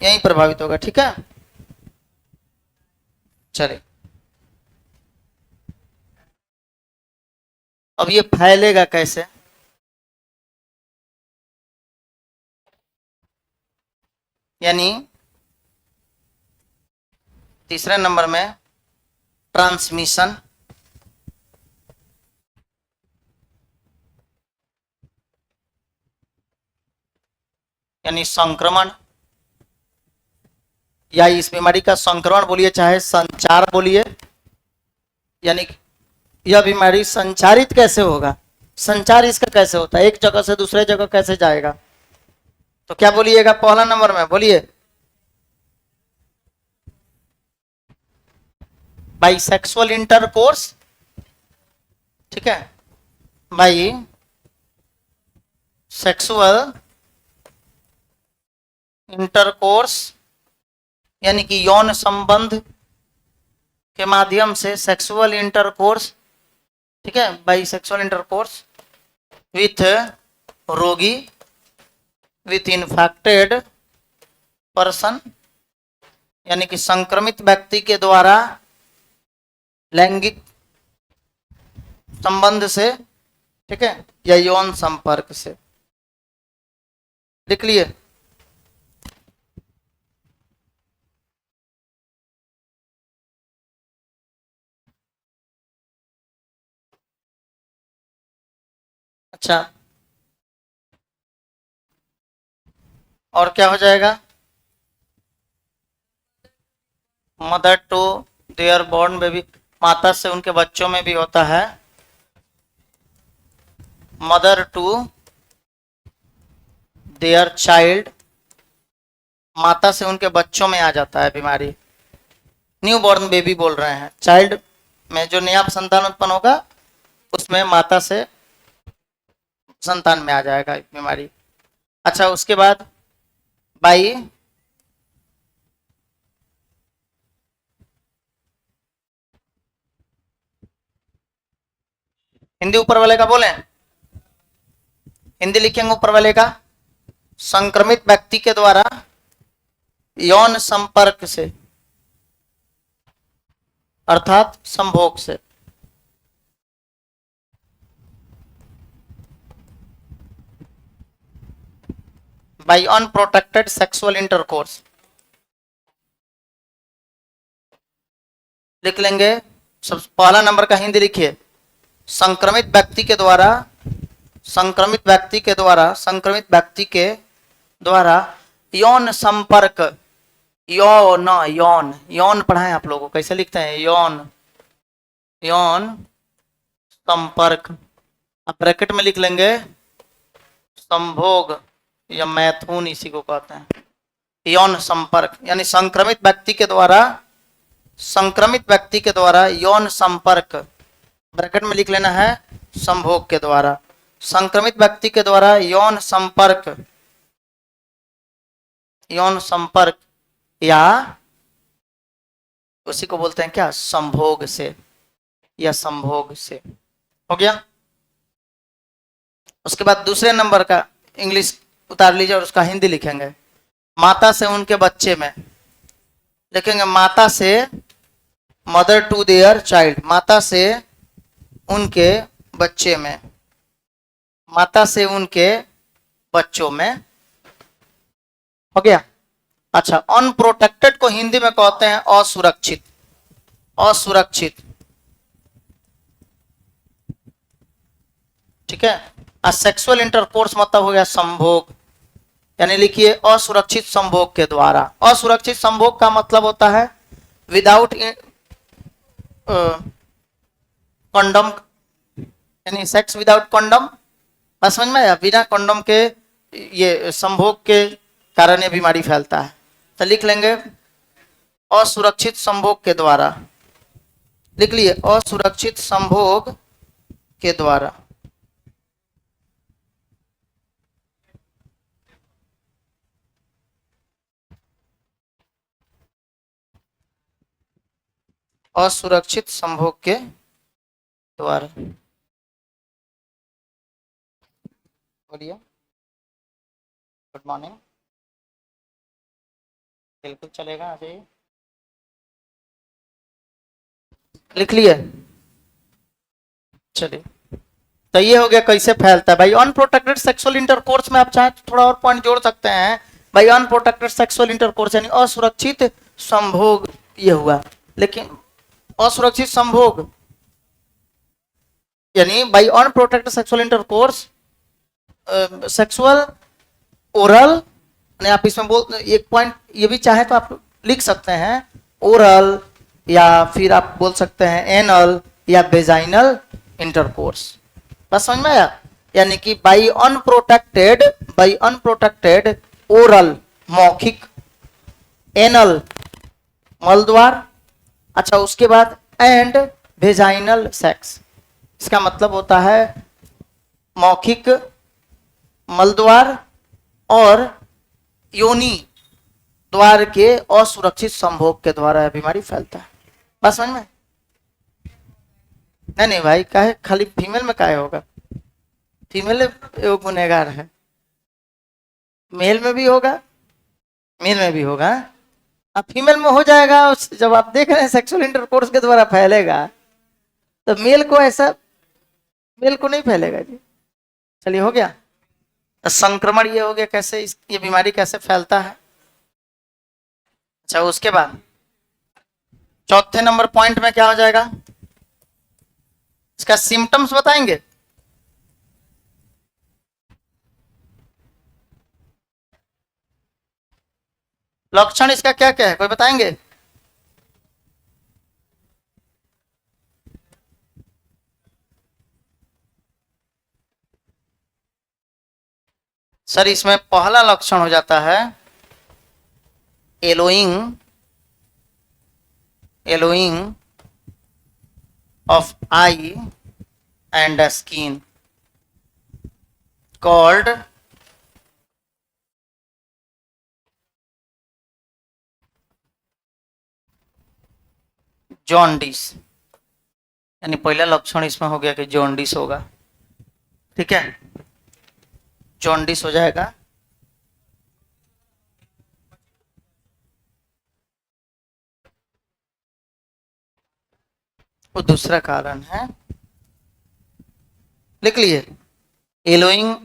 यही प्रभावित होगा। ठीक है, चलिए अब ये फैलेगा कैसे? यानी तीसरे नंबर में ट्रांसमिशन, यानी संक्रमण, या इस बीमारी का संक्रमण बोलिए चाहे संचार बोलिए। यानी यह बीमारी संचारित कैसे होगा? संचार इसका कैसे होता है? एक जगह से दूसरे जगह कैसे जाएगा? तो क्या बोलिएगा पहला नंबर में? बोलिए, बाई सेक्सुअल इंटरकोर्स। ठीक है, बाई सेक्सुअल इंटरकोर्स, यानी कि यौन संबंध के माध्यम से, सेक्सुअल इंटरकोर्स। ठीक है, बाई सेक्सुअल इंटरकोर्स विथ रोगी, विथ इन्फेक्टेड पर्सन, यानी कि संक्रमित व्यक्ति के द्वारा लैंगिक संबंध से। ठीक है, या यौन संपर्क से। लिख लिए? अच्छा, और क्या हो जाएगा, mother to their born baby, माता से उनके बच्चों में भी होता है, मदर टू देयर चाइल्ड, माता से उनके बच्चों में आ जाता है बीमारी। न्यू बॉर्न बेबी बोल रहे हैं, चाइल्ड में जो नया संतान उत्पन्न होगा उसमें माता से संतान में आ जाएगा बीमारी। अच्छा, उसके बाद बाई हिंदी ऊपर वाले का बोले, हिंदी लिखेंगे ऊपर वाले का, संक्रमित व्यक्ति के द्वारा यौन संपर्क से अर्थात संभोग से, बाई अनप्रोटेक्टेड सेक्सुअल इंटरकोर्स लिख लेंगे। सब पहला नंबर का हिंदी लिखिए, संक्रमित व्यक्ति के द्वारा, संक्रमित व्यक्ति के द्वारा, संक्रमित व्यक्ति के द्वारा यौन संपर्क, यौन यौन यौन पढ़ाएं आप लोगों को, कैसे लिखते हैं यौन, यौन संपर्क, आप ब्रैकेट में लिख लेंगे संभोग या मैथुन इसी को कहते हैं, यौन संपर्क यानी संक्रमित व्यक्ति के द्वारा, संक्रमित व्यक्ति के द्वारा यौन संपर्क, ब्रैकेट में लिख लेना है संभोग के द्वारा, संक्रमित व्यक्ति के द्वारा यौन संपर्क, यौन संपर्क या उसी को बोलते हैं क्या, संभोग से या संभोग से, हो गया। उसके बाद दूसरे नंबर का इंग्लिश उतार लीजिए और उसका हिंदी लिखेंगे, माता से उनके बच्चे में लिखेंगे, माता से मदर टू देयर चाइल्ड, माता से उनके बच्चे में, माता से उनके बच्चों में, हो गया। अच्छा, अनप्रोटेक्टेड को हिंदी में कहते हैं असुरक्षित, असुरक्षित, ठीक है। सेक्सुअल इंटरकोर्स मतलब हो गया संभोग, यानी लिखिए असुरक्षित संभोग के द्वारा, असुरक्षित संभोग का मतलब होता है विदाउट कंडम, यानी सेक्स विदाउट कंडम, बस समझ में आया, बिना कंडम के ये संभोग के कारण ये बीमारी फैलता है। तो लिख लेंगे असुरक्षित संभोग के द्वारा, लिख लिए असुरक्षित संभोग के द्वारा, असुरक्षित संभोग के द्वारा, बोलिए गुड मॉर्निंग, बिल्कुल चलेगा, आ जाइए, लिख लिए, चलिए। तो ये हो गया कैसे फैलता है भाई, अनप्रोटेक्टेड सेक्सुअल इंटरकोर्स में आप चाहे तो थोड़ा और पॉइंट जोड़ सकते हैं भाई, अनप्रोटेक्टेड सेक्सुअल इंटरकोर्स यानी असुरक्षित संभोग, ये हुआ, लेकिन असुरक्षित संभोग यानी by unprotected sexual intercourse, sexual oral, आप इसमें बोल एक पॉइंट ये भी चाहे तो आप लिख सकते हैं ओरल, या फिर आप बोल सकते हैं एनल या वेजाइनल इंटरकोर्स, बस समझ में आया, यानी कि by unprotected, by unprotected oral मौखिक, एनल मलद्वार, अच्छा उसके बाद एंड वेजाइनल सेक्स, इसका मतलब होता है मौखिक, मलद्वार और योनि द्वार के असुरक्षित संभोग के द्वारा यह बीमारी फैलता है, बस समझ में। नहीं नहीं भाई, काहे खाली फीमेल में काहे होगा, फीमेल गुनहगार है, मेल में भी होगा, मेल में भी होगा, अब फीमेल में हो जाएगा, जब आप देख रहे हैं सेक्सुअल इंटरकोर्स के द्वारा फैलेगा तो मेल को ऐसा, मेल को नहीं फैलेगा जी। चलिए हो गया, संक्रमण ये हो गया कैसे, ये बीमारी कैसे फैलता है। अच्छा, उसके बाद चौथे नंबर पॉइंट में क्या हो जाएगा, इसका सिम्टम्स बताएंगे, लक्षण इसका क्या क्या है, कोई बताएंगे? सर इसमें पहला लक्षण हो जाता है allowing of I and skin called jaundice. यानी पहला लक्षण इसमें हो गया कि जॉन्डिस होगा, ठीक है, जॉन्डिस हो जाएगा। वो दूसरा कारण है, लिख लिए, yellowing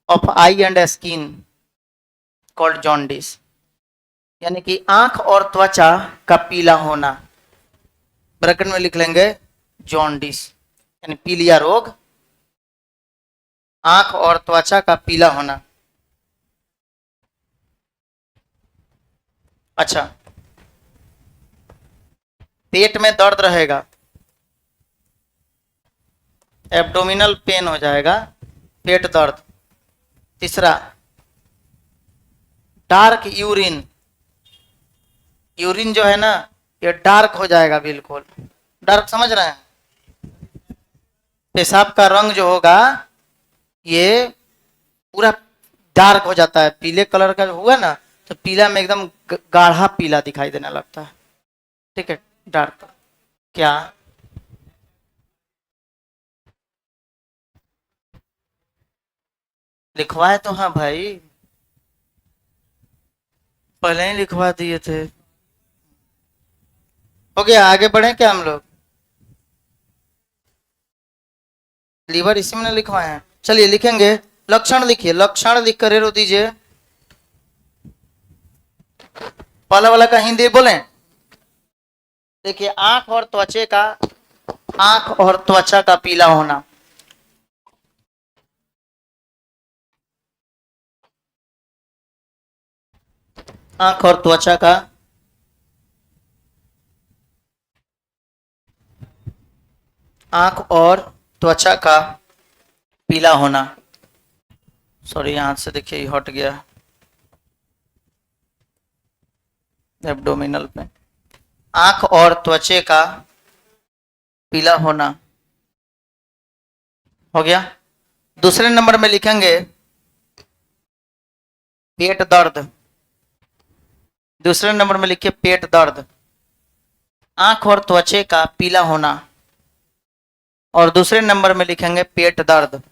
of I and skin called jaundice, यानी कि आंख और त्वचा का पीला होना, ब्रैकेट में लिख लेंगे जॉन्डिस, यानी पीलिया रोग, आंख और त्वचा का पीला होना। अच्छा, पेट में दर्द रहेगा, एब्डोमिनल पेन हो जाएगा, पेट दर्द। तीसरा, डार्क यूरिन, यूरिन जो है ना ये डार्क हो जाएगा, बिल्कुल डार्क, समझ रहे हैं? पेशाब का रंग जो होगा ये पूरा डार्क हो जाता है, पीले कलर का जो हुआ ना तो पीला में एकदम गाढ़ा पीला दिखाई देने लगता है, ठीक है, डार्क। क्या लिखवाए तो हाँ भाई, पहले ही लिखवा दिए थे। हो गया, आगे बढ़े क्या हम लोग? लीवर इसी में लिखवाए हैं, चलिए लिखेंगे लक्षण, लिखिए लक्षण लिख कर रो दीजिए। पहला वाला का हिंदी बोलें, देखिए आंख और त्वचा का पीला होना, आंख और त्वचा का पीला होना। सॉरी यहां से देखिए ये हट गया, एब्डोमिनल पे, आंख और त्वचा का पीला होना हो गया। दूसरे नंबर में लिखेंगे पेट दर्द, दूसरे नंबर में लिखिए पेट दर्द, आंख और त्वचा का पीला होना, और दूसरे नंबर में लिखेंगे पेट दर्द।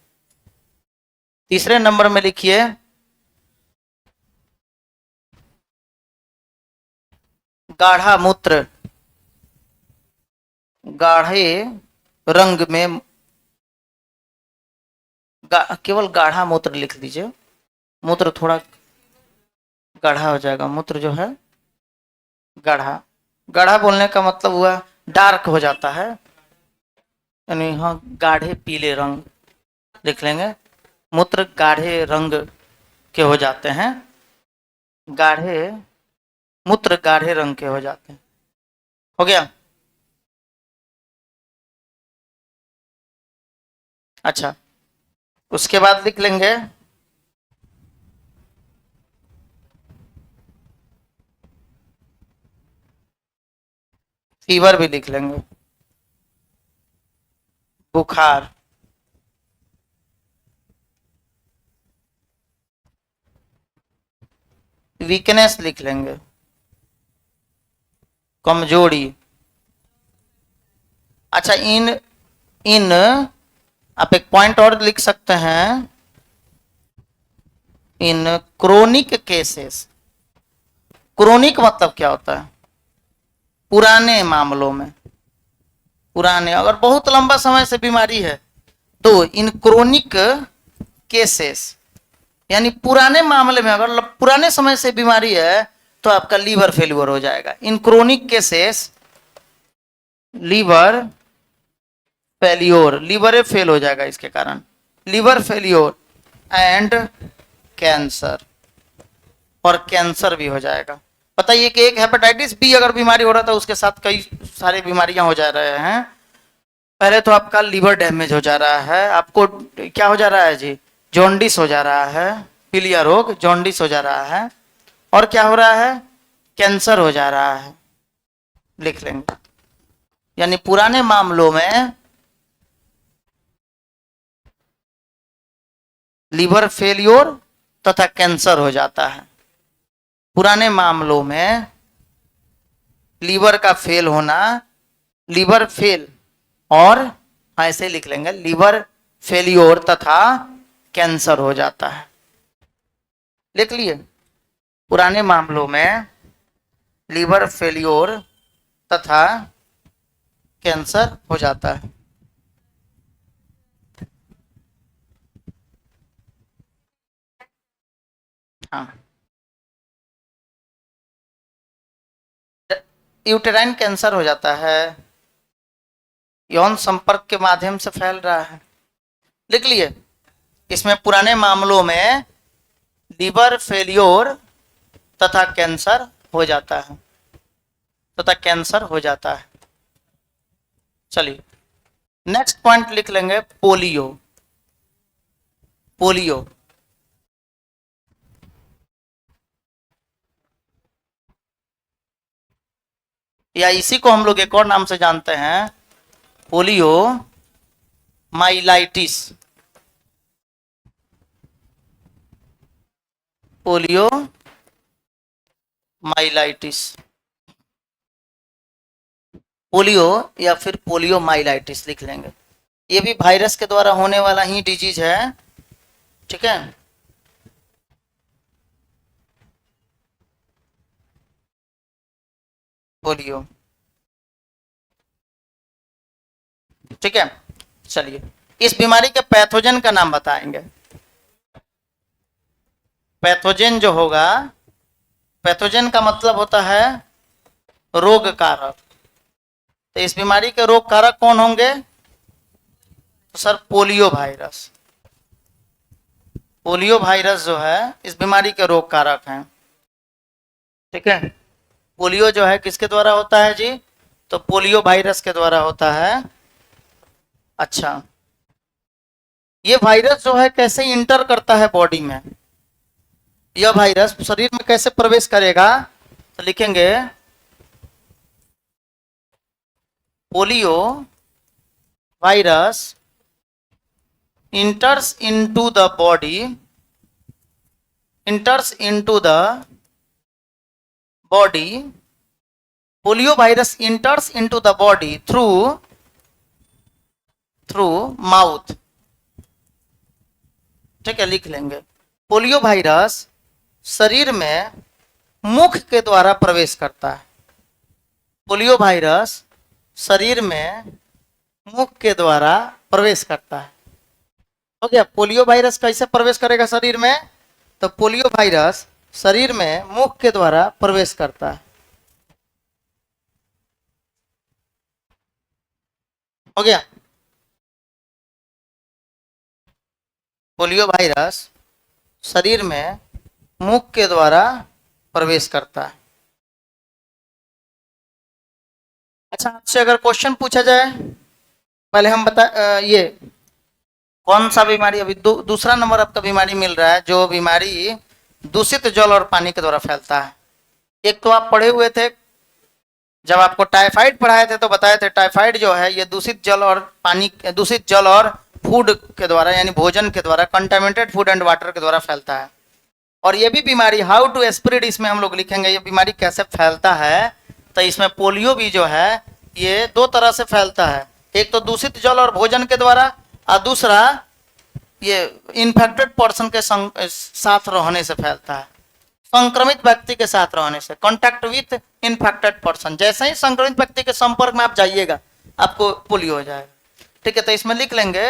तीसरे नंबर में लिखिए गाढ़ा मूत्र, गाढ़े रंग में, केवल गाढ़ा मूत्र लिख दीजिए, मूत्र थोड़ा गाढ़ा हो जाएगा, मूत्र जो है गाढ़ा, गाढ़ा बोलने का मतलब हुआ डार्क हो जाता है, यानी हाँ गाढ़े पीले रंग लिख लेंगे, मूत्र गाढ़े रंग के हो जाते हैं, गाढ़े मूत्र गाढ़े रंग के हो जाते हैं। हो गया? अच्छा, उसके बाद लिख लेंगे फीवर भी लिख लेंगे, बुखार, वीकनेस लिख लेंगे, कमजोरी। अच्छा, इन इन आप एक पॉइंट और लिख सकते हैं, इन क्रोनिक केसेस, क्रोनिक मतलब क्या होता है? पुराने मामलों में, पुराने, अगर बहुत लंबा समय से बीमारी है तो इन क्रोनिक केसेस, यानी पुराने मामले में अगर पुराने समय से बीमारी है तो आपका लीवर फेल्यूर हो जाएगा। In chronic cases liver failure, liver fail हो जाएगा इसके कारण, लीवर फेल्योर एंड कैंसर, और कैंसर भी हो जाएगा। बताइए कि एक हेपेटाइटिस बी अगर बीमारी हो रहा था उसके साथ कई सारी बीमारियां हो जा रहे हैं। पहले तो आपका लीवर डैमेज हो जा रहा है, आपको क्या हो जा रहा है जी, जॉन्डिस हो जा रहा है, पीलिया रोग जॉन्डिस हो जा रहा है, और क्या हो रहा है, कैंसर हो जा रहा है। लिख लेंगे, यानी पुराने मामलों में लीवर फेलियोर तथा कैंसर हो जाता है। पुराने मामलों में लीवर का फेल होना, लीवर फेल, और ऐसे लिख लेंगे लीवर फेलियोर तथा कैंसर हो जाता है। लिख लिए, पुराने मामलों में लीवर फेलियोर तथा कैंसर हो जाता है। हाँ, यूटेराइन कैंसर हो जाता है, यौन संपर्क के माध्यम से फैल रहा है। लिख लिए, इसमें पुराने मामलों में लीवर फेलियोर तथा कैंसर हो जाता है, तथा कैंसर हो जाता है। चलिए नेक्स्ट पॉइंट लिख लेंगे, पोलियो। पोलियो या इसी को हम लोग एक और नाम से जानते हैं, polio myelitis. Polio myelitis, polio या फिर पोलियो माइलाइटिस लिख लेंगे। ये भी वायरस के द्वारा होने वाला ही डिजीज है, ठीक है। पोलियो, ठीक है। चलिए इस बीमारी के पैथोजन का नाम बताएंगे। पैथोजन जो होगा, पैथोजन का मतलब होता है रोग कारक। तो इस बीमारी के रोग कारक कौन होंगे, तो sir polio virus. Polio virus जो है इस बीमारी के रोग कारक हैं, ठीक है। पोलियो जो है किसके द्वारा होता है जी, तो पोलियो वायरस के द्वारा होता है। अच्छा, ये वायरस जो है कैसे इंटर करता है बॉडी में, यह वायरस शरीर में कैसे प्रवेश करेगा, तो लिखेंगे polio virus enters into the body, enters into the body, polio virus enters into the body through mouth, ठीक है। लिख लेंगे, पोलियो वायरस शरीर में मुख के द्वारा प्रवेश करता है। पोलियो वायरस शरीर में मुख के द्वारा प्रवेश करता है। हो गया, पोलियो वायरस कैसे प्रवेश करेगा शरीर में, तो पोलियो वायरस शरीर में मुख के द्वारा प्रवेश करता है। हो गया, पोलियो वायरस शरीर में मुख के द्वारा प्रवेश करता है। अच्छा, आपसे अगर क्वेश्चन पूछा जाए, पहले हम ये कौन सा बीमारी अभी दूसरा नंबर आपका बीमारी मिल रहा है, जो बीमारी दूषित जल और पानी के द्वारा फैलता है। एक तो आप पढ़े हुए थे, जब आपको टाइफाइड पढ़ाए थे तो बताए थे टाइफाइड जो है ये दूषित जल और पानी, दूषित जल और फूड के द्वारा, यानी भोजन के द्वारा, कंटामिनेटेड फूड एंड वाटर के द्वारा फैलता है। और ये भी बीमारी हाउ टू स्प्रेड, इसमें हम लोग लिखेंगे ये बीमारी कैसे फैलता है। तो इसमें पोलियो भी जो है ये दो तरह से फैलता है, एक तो दूषित जल और भोजन के द्वारा, और दूसरा ये इन्फेक्टेड पर्सन के साथ रहने से फैलता है, संक्रमित व्यक्ति के साथ रहने से, कॉन्टैक्ट विथ इन्फेक्टेड पर्सन। जैसे ही संक्रमित व्यक्ति के संपर्क में आप जाइएगा आपको पोलियो हो जाएगा, ठीक है। तो इसमें लिख लेंगे,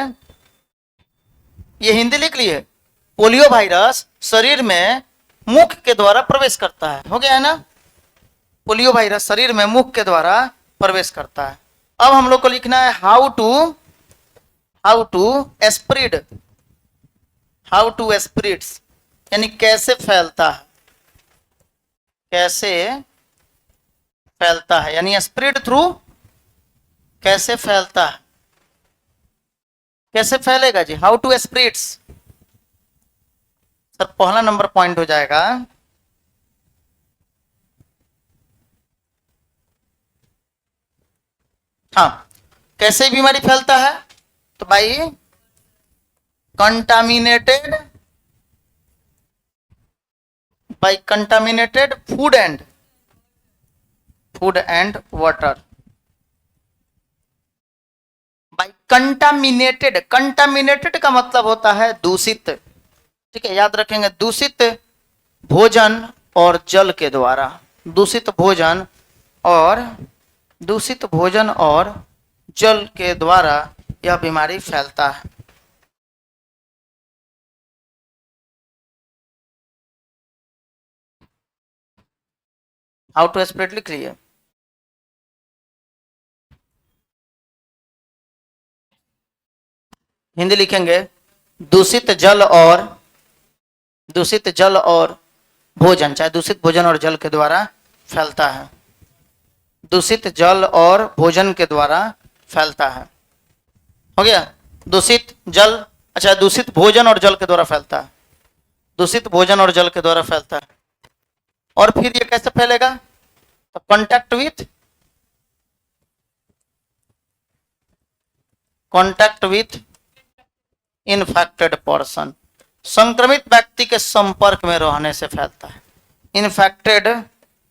ये हिंदी लिख लिए, पोलियो वायरस शरीर में मुख के द्वारा प्रवेश करता है। हो गया है ना, पोलियो वायरस शरीर में मुख के द्वारा प्रवेश करता है। अब हम लोग को लिखना है how to spread, how to spreads, यानी कैसे फैलता है, कैसे फैलता है, यानी स्प्रेड थ्रू कैसे फैलता है, कैसे फैलेगा जी, हाउ टू स्प्रेड्स। सर पहला नंबर पॉइंट हो जाएगा हाँ, कैसे बीमारी फैलता है, तो भाई contaminated by contaminated food and water, by contaminated. Contaminated का मतलब होता है दूषित, ठीक है, याद रखेंगे, दूषित भोजन और जल के द्वारा, दूषित भोजन और जल के द्वारा यह बीमारी फैलता है। हाउ टू स्प्रेड लिख लीजिए। हिंदी लिखेंगे, दूषित जल और भोजन, चाहे दूषित भोजन और जल के द्वारा फैलता है, दूषित जल और भोजन के द्वारा फैलता है। हो गया, दूषित जल, अच्छा दूषित भोजन और जल के द्वारा फैलता है, दूषित भोजन और जल के द्वारा फैलता है। और फिर ये कैसे फैलेगा, तो कांटेक्ट विथ इन्फेक्टेड पर्सन, संक्रमित व्यक्ति के संपर्क में रहने से फैलता है। इन्फेक्टेड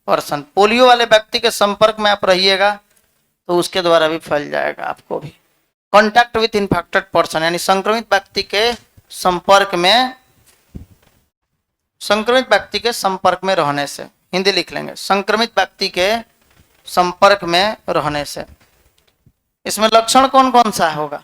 पर्सन, पोलियो वाले व्यक्ति के संपर्क में आप रहिएगा तो उसके द्वारा भी फैल जाएगा आपको भी। कांटेक्ट विथ इन्फेक्टेड पर्सन यानी संक्रमित व्यक्ति के संपर्क में रहने से, हिंदी लिख लेंगे, संक्रमित व्यक्ति के संपर्क में रहने से। इसमें लक्षण कौन कौन सा होगा,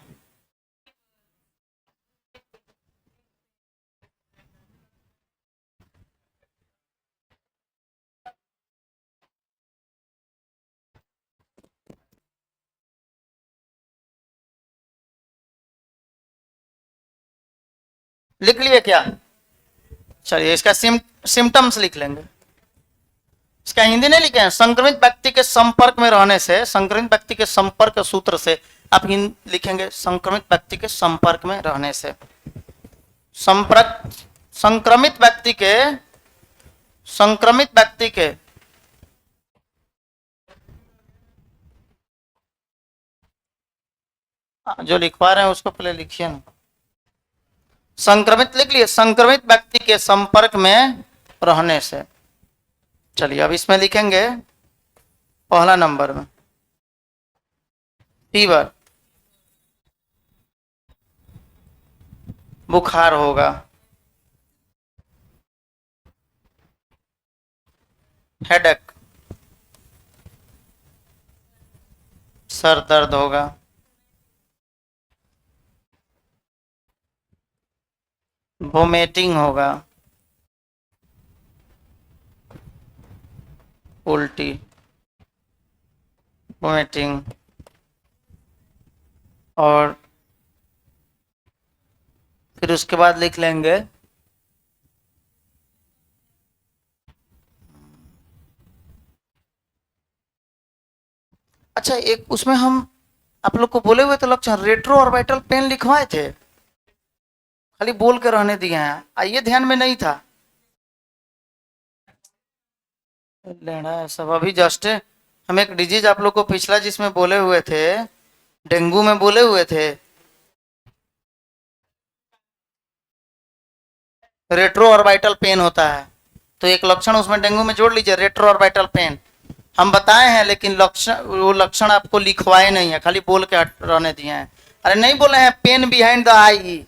लिख लिए क्या, चलिए इसका सिम्टम्स लिख लेंगे, इसका हिंदी नहीं लिखे हैं। संक्रमित व्यक्ति के संपर्क में रहने से, संक्रमित व्यक्ति के संपर्क सूत्र से आप हिंदी लिखेंगे, संक्रमित व्यक्ति के संपर्क में रहने से, संक्रमित व्यक्ति के जो लिखवा रहे हैं उसको पहले लिखिए ना, संक्रमित लिख लिए, संक्रमित व्यक्ति के संपर्क में रहने से। चलिए अब इसमें लिखेंगे पहला नंबर में फीवर, बुखार होगा, हेडेक, सर दर्द होगा, वोमिटिंग होगा, उल्टी, वोमिटिंग, और फिर उसके बाद लिख लेंगे अच्छा एक उसमें हम आप लोग को बोले हुए थे लक्षण, रेट्रो ऑर्बिटल पेन लिखवाए थे, खाली बोल के रहने दिए हैं, आइए ध्यान में नहीं था लेना है सब। अभी जस्ट हम एक डिजीज आप लोग को पिछला जिसमें बोले हुए थे, डेंगू में बोले हुए थे, रेट्रो ऑर्बिटल पेन होता है, तो एक लक्षण उसमें डेंगू में जोड़ लीजिए, रेट्रो ऑर्बिटल पेन हम बताए हैं, लेकिन वो लक्षण आपको लिखवाए नहीं है, खाली बोल के रहने दिए हैं। अरे नहीं बोले हैं पेन बिहाइंड द आई,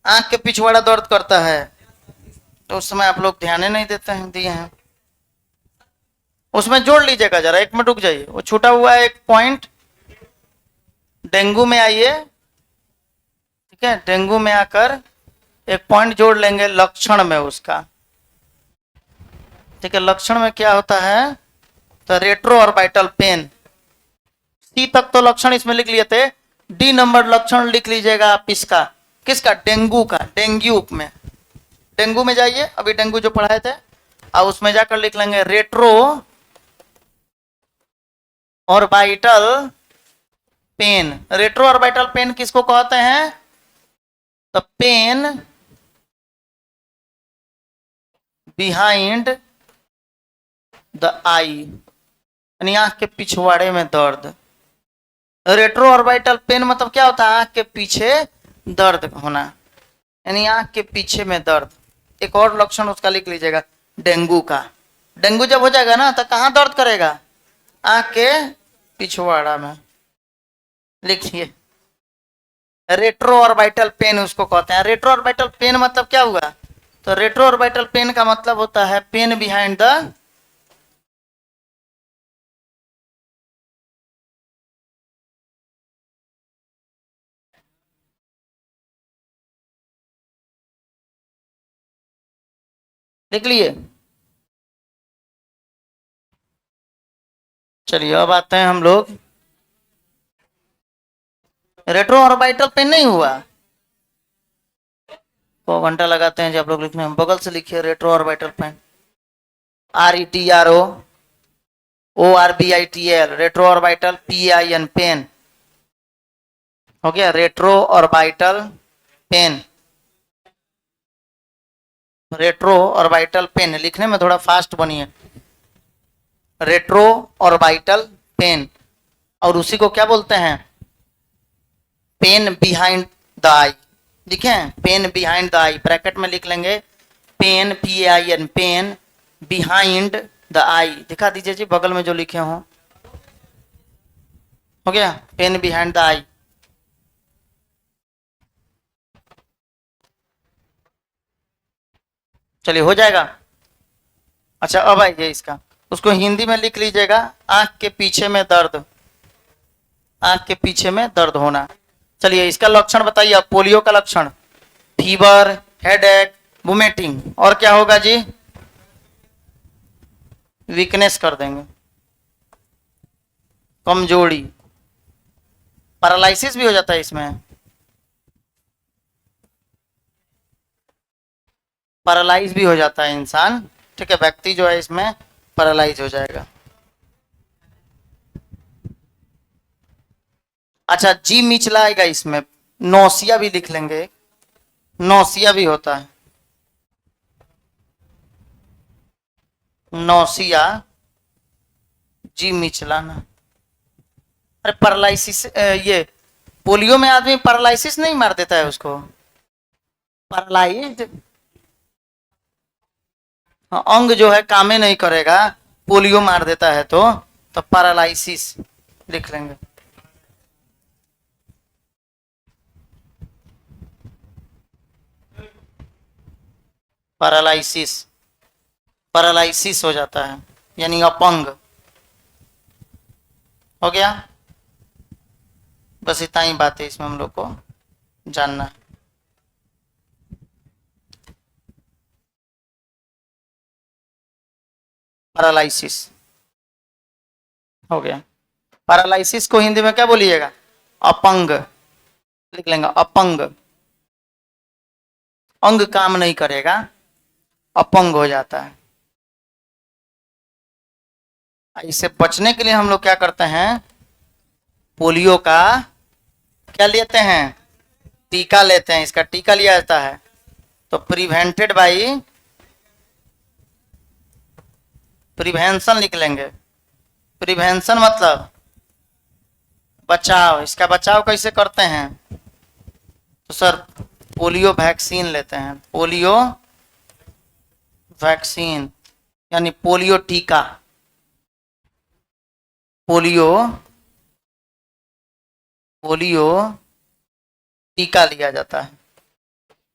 आंख के पिछवाड़ा दर्द करता है, तो उस समय आप लोग ध्यान नहीं देते हैं, दिए हैं, उसमें जोड़ लीजिएगा जरा, एक मिनट रुक जाइए, वो छूटा हुआ है एक पॉइंट, डेंगू में आइए, ठीक है, डेंगू में आकर एक पॉइंट जोड़ लेंगे लक्षण में उसका, ठीक है, लक्षण में क्या होता है, तो रेट्रो ऑर्बिटल पेन, सी तक तो लक्षण इसमें लिख लिए थे, डी नंबर लक्षण लिख लीजिएगा आप इसका, किसका, डेंगू का, डेंगू में जाइए, अभी डेंगू जो पढ़ाए थे, अब उसमें जाकर लिख लेंगे retro orbital pain. Retro orbital pain किसको कहते हैं? The pain behind the eye, यानी आंख के पिछवाड़े में दर्द। रेट्रो ऑर्बिटल पेन मतलब क्या होता है? आंख के पीछे दर्द होना, यानी आंख के पीछे में दर्द। एक और लक्षण उसका लिख लीजिएगा, डेंगू का। डेंगू जब हो जाएगा ना तो कहाँ दर्द करेगा? आंख के पिछवाड़ा में। लिखिए, रेट्रो ऑर्बिटल पेन उसको कहते हैं। रेट्रो ऑर्बिटल पेन मतलब क्या हुआ? तो रेट्रो ऑर्बिटल पेन का मतलब होता है पेन बिहाइंड द, लिख लिए। चलिए अब आते हैं हम लोग, रेट्रो ऑर्बिटल पेन नहीं हुआ तो घंटा लगाते हैं जब आप लोग लिखने में। बगल से लिखिए retro orbital pain, RETRO retro orbital PIN pain. हो गया retro orbital pain. Retro orbital pain लिखने में थोड़ा फास्ट बनिए, रेट्रो ऑर्बिटल पेन। और उसी को क्या बोलते हैं? Pain behind the eye. लिखे pain behind the eye, bracket में लिख लेंगे pain PIN pain behind the eye. दिखा दीजिए जी बगल में जो लिखे हो। हो गया पेन बिहाइंड द आई। चलिए हो जाएगा। अच्छा अब आइए इसका, उसको हिंदी में लिख लीजिएगा, आंख के पीछे में दर्द, आंख के पीछे में दर्द होना। चलिए इसका लक्षण बताइए अब। पोलियो का लक्षण, फीवर, हेडेक, वोमिटिंग, और क्या होगा जी? वीकनेस कर देंगे, कमजोरी, पैरालिसिस भी हो जाता है इसमें। पैरालाइज भी हो जाता है इंसान, ठीक है, व्यक्ति जो है इसमें पैरालाइज हो जाएगा। अच्छा जी मिचला आएगा इसमें, नौसिया भी लिख लेंगे, नौसिया भी होता है, नौसिया, जी मिचलाना। अरे पैरालिसिस, ये पोलियो में आदमी पैरालिसिस नहीं मार देता है उसको, पैरालाइज, अंग जो है कामे नहीं करेगा, पोलियो मार देता है तो पैरालिसिस लिख लेंगे। पैरालिसिस, पैरालिसिस हो जाता है यानी अपंग। हो गया, बस इतना ही बात है इसमें हम लोग को जानना है। पैरालिसिस हो गया। पैरालिसिस को हिंदी में क्या बोलिएगा? अपंग लिख लेंगे, अपंग। अंग काम नहीं करेगा, अपंग हो जाता है। इससे बचने के लिए हम लोग क्या करते हैं? पोलियो का क्या लेते हैं? टीका लेते हैं। इसका टीका लिया जाता है तो प्रिवेंटेड बाई, प्रिवेंशन लिख लेंगे। प्रिवेंशन मतलब बचाव। इसका बचाव कैसे करते हैं? तो सर पोलियो वैक्सीन लेते हैं, पोलियो वैक्सीन यानी पोलियो टीका, पोलियो पोलियो टीका लिया जाता है।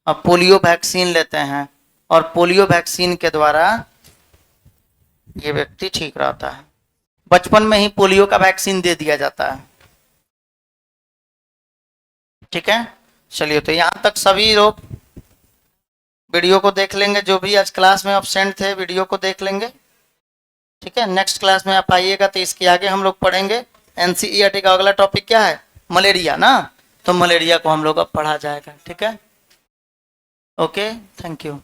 अब पोलियो वैक्सीन लेते हैं और पोलियो वैक्सीन के द्वारा ये व्यक्ति ठीक रहता है। बचपन में ही पोलियो का वैक्सीन दे दिया जाता है, ठीक है। चलिए तो यहाँ तक सभी लोग वीडियो को देख लेंगे, जो भी आज क्लास में एब्सेंट थे वीडियो को देख लेंगे, ठीक है। नेक्स्ट क्लास में आप आइएगा तो इसके आगे हम लोग पढ़ेंगे। NCERT का अगला टॉपिक क्या है? मलेरिया ना, तो मलेरिया को हम लोग अब पढ़ा जाएगा, ठीक है। Okay, thank you.